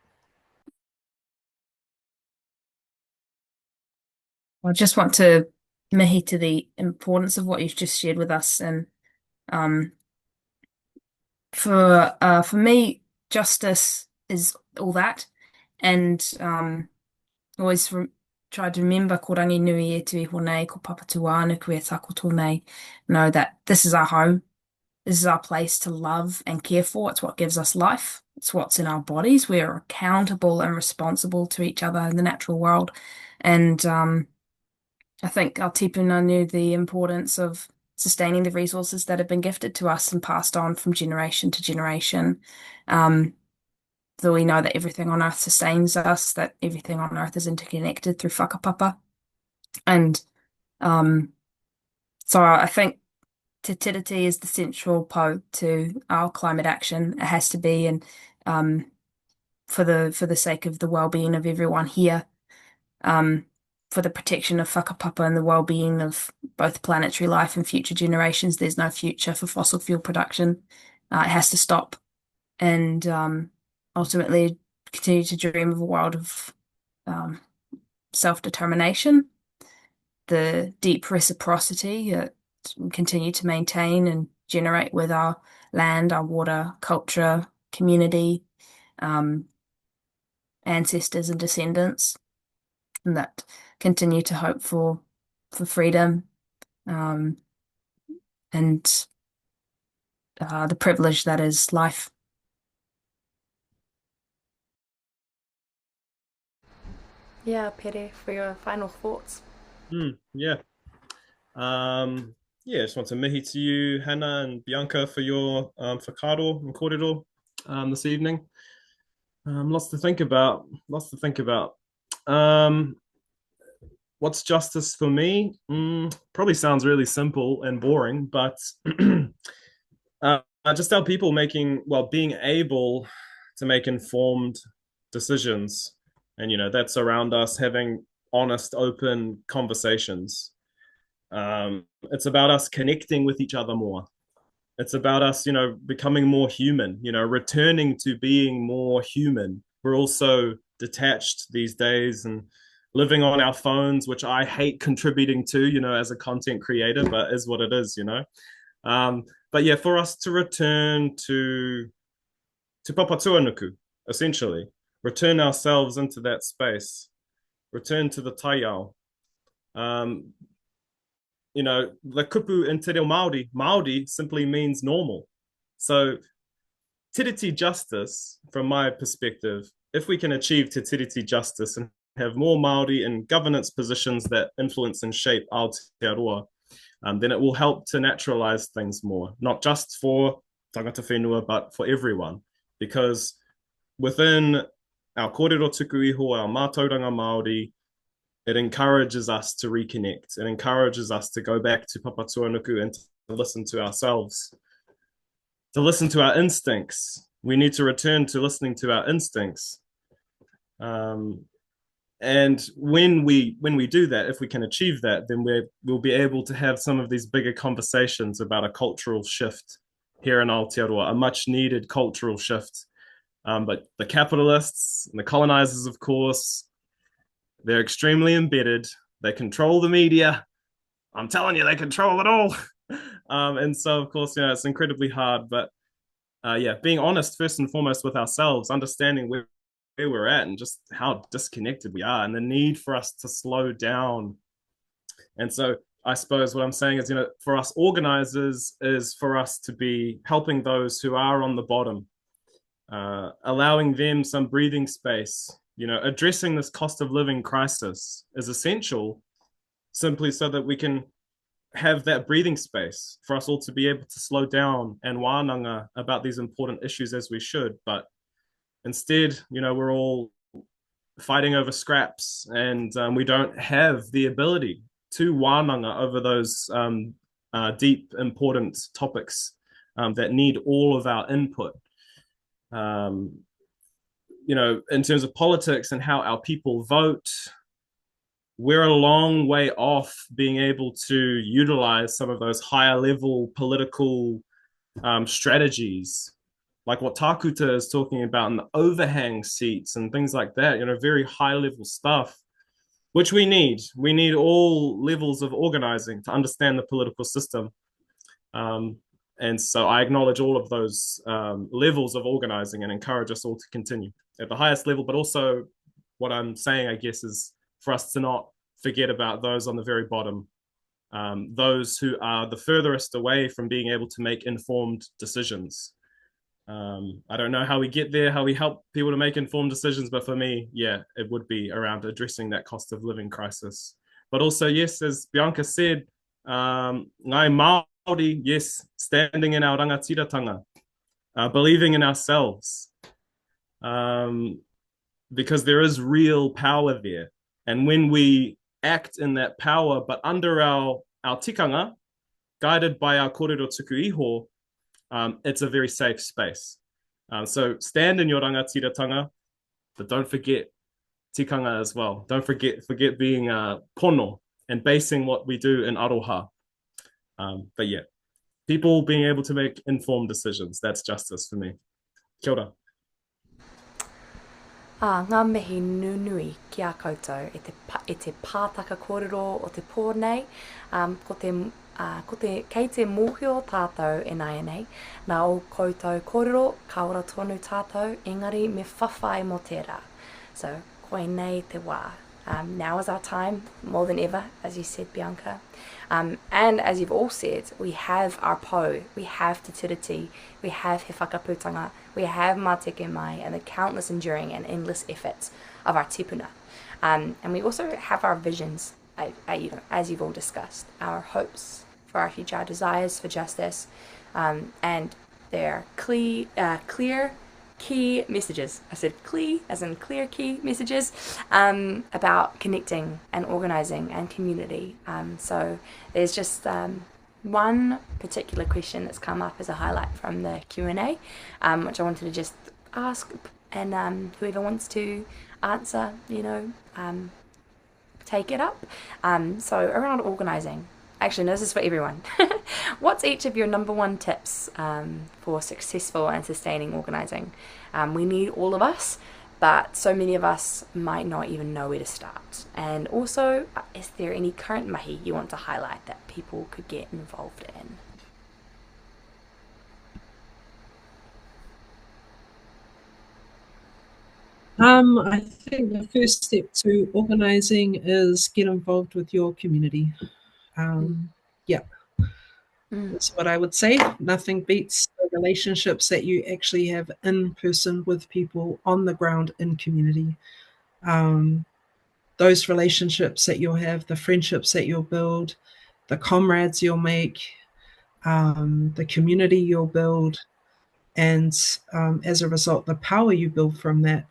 I just want to mihi to the importance of what you've just shared with us, and for me, justice is all that, and always try to remember ko rangi nui e tui honei, ko papatua anuku e takoto nei, know that this is our home, this is our place to love and care for. It's what gives us life. It's what's in our bodies. We're accountable and responsible to each other in the natural world, and I think Aotearoa knew the importance of sustaining the resources that have been gifted to us and passed on from generation to generation. Though we know that everything on earth sustains us, that everything on earth is interconnected through whakapapa. And so I think te tiriti is the central po to our climate action. It has to be, and for the sake of the well-being of everyone here, for the protection of whakapapa and the well-being of both planetary life and future generations. There's no future for fossil fuel production. It has to stop, and ultimately continue to dream of a world of self-determination, the deep reciprocity that we continue to maintain and generate with our land, our water, culture, community, ancestors and descendants, and that continue to hope for freedom, and the privilege that is life. Yeah, Pere, for your final thoughts. Yeah. Yeah, I just want to mihi to you, Hannah and Bianca, for your whakaaro and kōrero this evening. Lots to think about. What's justice for me? Probably sounds really simple and boring, but just our people being able to make informed decisions. And, that's around us having honest, open conversations. It's about us connecting with each other more. It's about us, becoming more human, returning to being more human. We're also detached these days and living on our phones, which I hate contributing to, as a content creator, but is what it is, But yeah, for us to return to papatuanuku, essentially, return ourselves into that space, return to the taiao. The kupu in te reo Māori simply means normal. So tiriti justice, from my perspective, if we can achieve te tiriti justice and have more Māori in governance positions that influence and shape Aotearoa, then it will help to naturalize things more, not just for tangata whenua, but for everyone. Because within our kōrero tuku iho, our mātauranga Māori, it encourages us to reconnect. It encourages us to go back to papatuanuku and to listen to ourselves, to listen to our instincts. We need to return to listening to our instincts. And when we do that, if we can achieve that, then we'll be able to have some of these bigger conversations about a cultural shift here in Aotearoa, a much needed cultural shift. But the capitalists and the colonizers, of course, they're extremely embedded. They control the media. I'm telling you, they control it all. And so, of course, it's incredibly hard. But being honest first and foremost with ourselves, understanding where we're at and just how disconnected we are and the need for us to slow down. And so I suppose what I'm saying is, for us organizers is for us to be helping those who are on the bottom, allowing them some breathing space. Addressing this cost of living crisis is essential simply so that we can have that breathing space for us all to be able to slow down and wānanga about these important issues as we should. But instead, we're all fighting over scraps, and we don't have the ability to wānanga over those deep, important topics that need all of our input. In terms of politics and how our people vote, we're a long way off being able to utilize some of those higher level political strategies, like what Takuta is talking about in the overhang seats and things like that, very high level stuff, which we need. We need all levels of organizing to understand the political system. And so I acknowledge all of those levels of organizing and encourage us all to continue at the highest level. But also what I'm saying, I guess, is for us to not forget about those on the very bottom, those who are the furthest away from being able to make informed decisions. I don't know how we get there, how we help people to make informed decisions, but for me, it would be around addressing that cost of living crisis. But also, yes, as Bianca said, ngai Māori, yes, standing in our rangatiratanga, believing in ourselves, because there is real power there. And when we act in that power, but under our tikanga, guided by our kōrero tuku iho, it's a very safe space. So stand in your rangatiratanga, but don't forget tikanga as well. Don't forget being pono and basing what we do in aroha. But people being able to make informed decisions, that's justice for me. Kia ora. Ngā mihi nunui ki a koutou e te pātaka kōrero o te pō nei, kei te mōhio tātou e nei, nā o koutou kōrero, ka ora tonu tātou, engari me whawhai mō tērā. So, koe nei te wā. Now is our time, more than ever, as you said, Bianca. And as you've all said, we have our po, we have te tiriti, we have he whakaputanga, we have mā teke mai, and the countless enduring and endless efforts of our tipuna. And we also have our visions, as you've all discussed, our hopes for our future, our desires for justice, and their clear key messages. I said clear, as in clear key messages, about connecting and organising and community. So there's just one particular question that's come up as a highlight from the Q&A, which I wanted to just ask, and whoever wants to answer, take it up. So around organising. Actually, no, this is for everyone. What's each of your number one tips for successful and sustaining organising? We need all of us, but so many of us might not even know where to start. And also, is there any current mahi you want to highlight that people could get involved in? I think the first step to organising is get involved with your community. That's what I would say. Nothing beats the relationships that you actually have in person with people on the ground in community. Those relationships that you'll have, the friendships that you'll build, the comrades you'll make, the community you'll build, and as a result, the power you build from that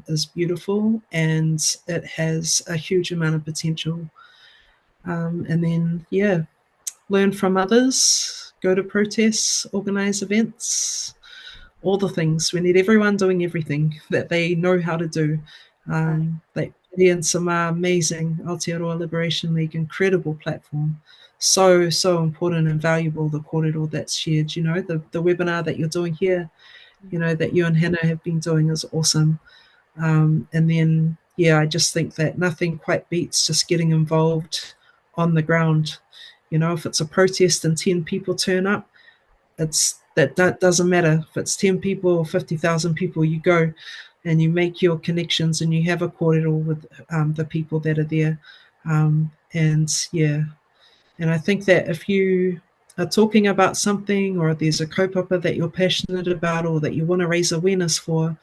is beautiful, and it has a huge amount of potential. And then, learn from others, go to protests, organise events, all the things. We need everyone doing everything that they know how to do. They and Samar, amazing. Aotearoa Liberation League, incredible platform. So important and valuable, the kōrero that's shared. You know, the webinar that you're doing here, you know, that you and Hannah have been doing is awesome. And then, yeah, I just think that nothing quite beats just getting involved on the ground. You know, if it's a protest and 10 people turn up, that doesn't matter. If it's 10 people or 50,000 people, you go and you make your connections and you have a kōrero with the people that are there. And yeah, and I think that if you are talking about something or there's a kaupapa that you're passionate about or that you want to raise awareness for,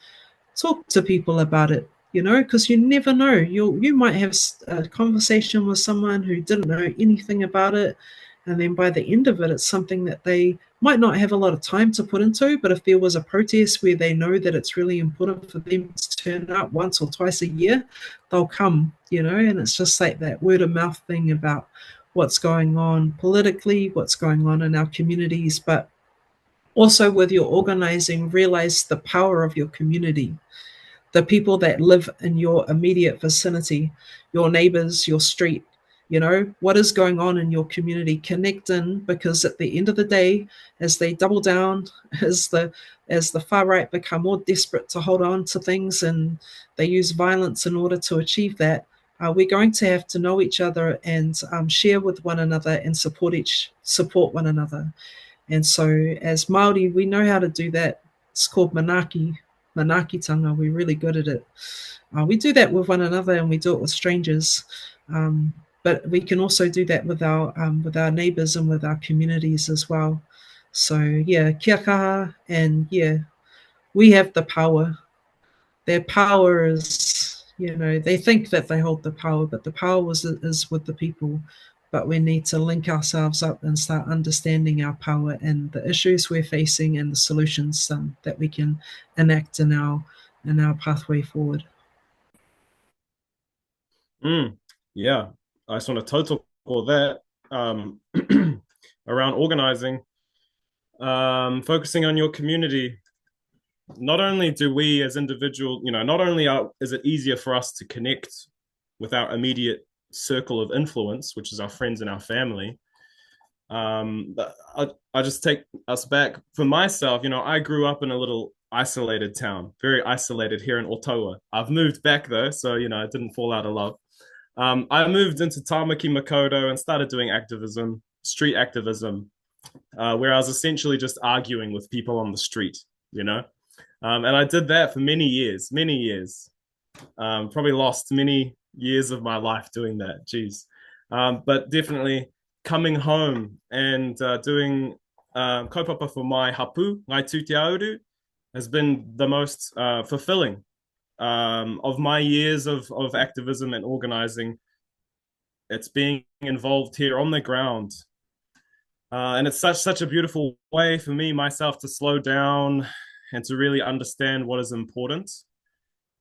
talk to people about it, you know, because you never know. You might have a conversation with someone who didn't know anything about it, and then by the end of it, it's something that they might not have a lot of time to put into, but if there was a protest where they know that it's really important for them to turn up once or twice a year, they'll come, you know, and it's just like that word of mouth thing about what's going on politically, what's going on in our communities, but also with your organizing, realize the power of your community, the people that live in your immediate vicinity, your neighbors, your street, you know, what is going on in your community. Connect in, because at the end of the day, as they double down, as the far right become more desperate to hold on to things and they use violence in order to achieve that, we're going to have to know each other and share with one another and support one another. And so as Māori, we know how to do that. It's called manakitanga. We're really good at it. We do that with one another and we do it with strangers. But we can also do that with our neighbours and with our communities as well. So yeah, kia kaha, and yeah, we have the power. Their power is, you know, they think that they hold the power, but the power is with the people. But we need to link ourselves up and start understanding our power and the issues we're facing and the solutions that we can enact in our pathway forward. Yeah, I just want to total all that around organizing, focusing on your community. Not only do we as individuals, you know, not only is it easier for us to connect with our immediate circle of influence, which is our friends and our family, but I just take us back. For myself, you know, I grew up in a little isolated town, very isolated here in Ottawa. I've moved back though, so, you know, it didn't fall out of love. I moved into Tāmaki Makaurau and started doing activism, street activism, where I was essentially just arguing with people on the street, you know? And I did that for many years, probably lost many years of my life doing that, geez. But definitely coming home and doing kaupapa for my hapu, Ngai Tū Te Auru, has been the most fulfilling of my years of activism and organizing. It's being involved here on the ground. And it's such a beautiful way for me, myself, to slow down and to really understand what is important.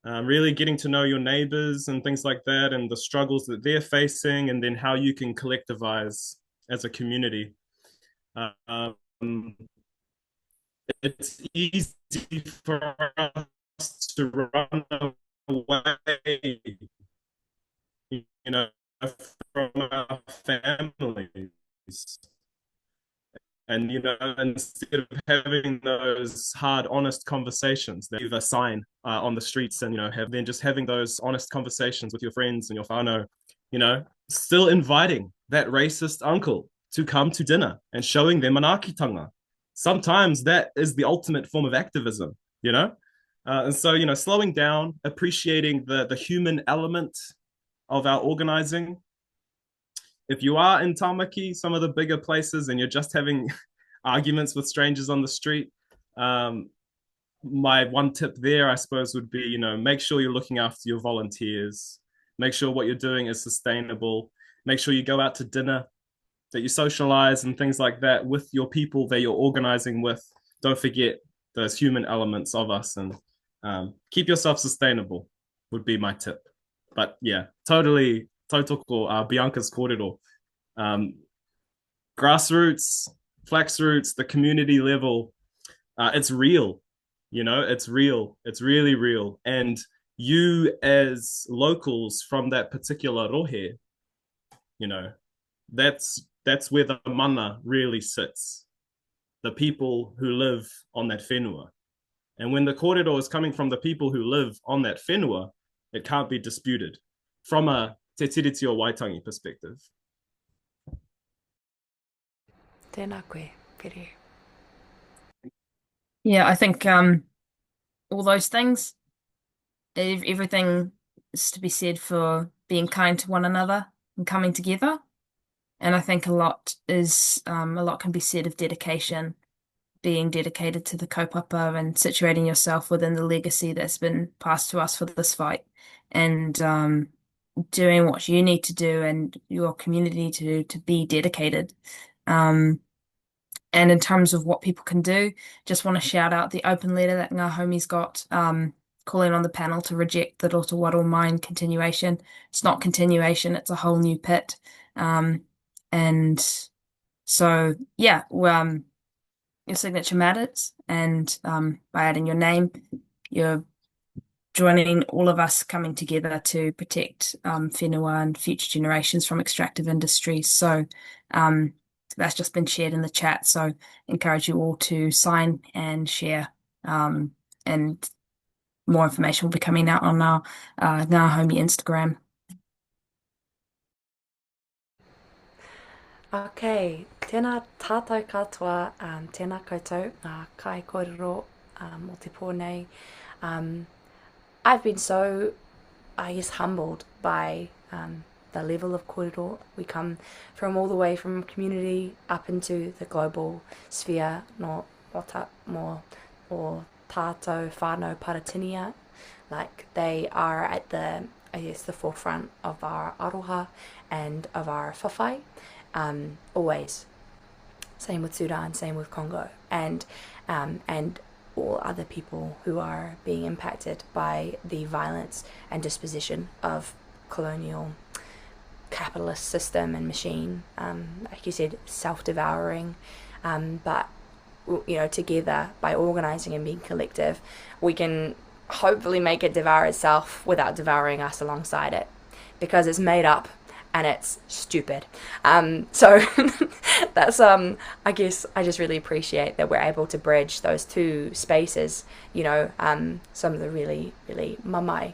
Really getting to know your neighbors and things like that, and the struggles that they're facing, and then how you can collectivize as a community. It's easy for us to run away, you know, from our families. And, you know, instead of having those hard, honest conversations that you leave a sign on the streets and, you know, then just having those honest conversations with your friends and your whānau, you know, still inviting that racist uncle to come to dinner and showing them manakitanga. Sometimes that is the ultimate form of activism, you know? And so, you know, slowing down, appreciating the human element of our organizing. If you are in Tāmaki, some of the bigger places, and you're just having arguments with strangers on the street, my one tip there, I suppose, would be, you know, make sure you're looking after your volunteers. Make sure what you're doing is sustainable. Make sure you go out to dinner, that you socialize and things like that with your people that you're organizing with. Don't forget those human elements of us, and keep yourself sustainable would be my tip. But yeah, totally tautoko Bianca's kōrero. Grassroots, flax roots, the community level, it's real, you know, it's real. It's really real. And you as locals from that particular rohe, you know, that's where the mana really sits, the people who live on that whenua. And when the kōrero is coming from the people who live on that whenua, it can't be disputed from a te tiriti o Waitangi perspective. Tēnā koe, Pere. Yeah, I think all those things, everything is to be said for being kind to one another and coming together. And I think a lot can be said of dedication, being dedicated to the kaupapa and situating yourself within the legacy that's been passed to us for this fight, and doing what you need to do and your community to be dedicated. And in terms of what people can do, just want to shout out the open letter that Ngā Haumi's got, calling on the panel to reject the Roto Waro mine continuation. It's not continuation, it's a whole new pit. And so, yeah, your signature matters. And by adding your name, you're joining all of us coming together to protect whenua and future generations from extractive industries. So that's just been shared in the chat. So encourage you all to sign and share. And more information will be coming out on our Ngā Haumi Instagram. Okay, tēnā tātou katoa, tēnā koutou, ngā kai kōrero o te pōnei. I've been so, I guess, humbled by the level of kōrero. We come from all the way from community up into the global sphere, no tātou whānau paratinia. Like, they are at the, I guess, the forefront of our aroha and of our whawhai. Always. Same with Sudan, same with Congo, and all other people who are being impacted by the violence and dispossession of colonial capitalist system and machine. Like you said, self-devouring, but you know, together, by organizing and being collective, we can hopefully make it devour itself without devouring us alongside it, because it's made up and it's stupid. So that's I guess I just really appreciate that we're able to bridge those two spaces, you know, some of the really, really mamai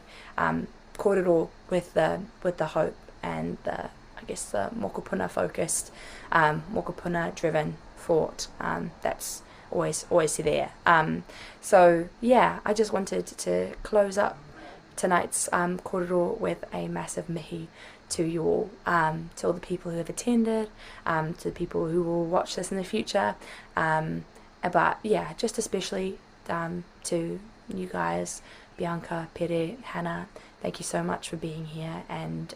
kōrero with the hope and the, I guess, the mokopuna focused, mokopuna driven thought, that's always there. So yeah, I just wanted to close up tonight's kōrero with a massive mihi to you all, to all the people who have attended, to the people who will watch this in the future, but yeah, just especially to you guys, Bianca, Pere, Hannah. Thank you so much for being here and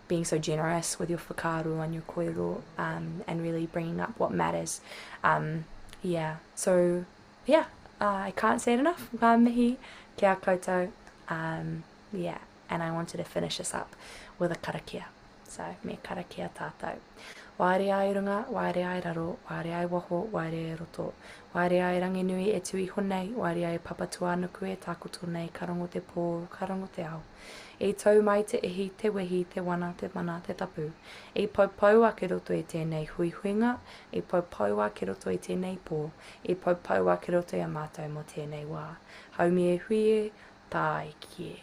being so generous with your whakaaro and your kōrero, and really bringing up what matters. Yeah, so yeah, I can't say it enough. Ngā mihi, kia koutou. Yeah, and I wanted to finish this up with a karakia. So, me karakia tātou. Waere ai runga, waere ai raro, waere ai waho, waere ai roto. Waere ai ranginui e tui honei, waere ai papatua nuku e tākuto nei, karongo te pō, karongo te ao. E tau mai te ihi, te wehi, te wana, te mana, te tapu. E paupau a ke roto e tēnei huihuinga, e paupau a ke roto e tēnei pō, e paupau a ke roto e mātou mo tēnei wā. Haumi e hui e, tā e kie.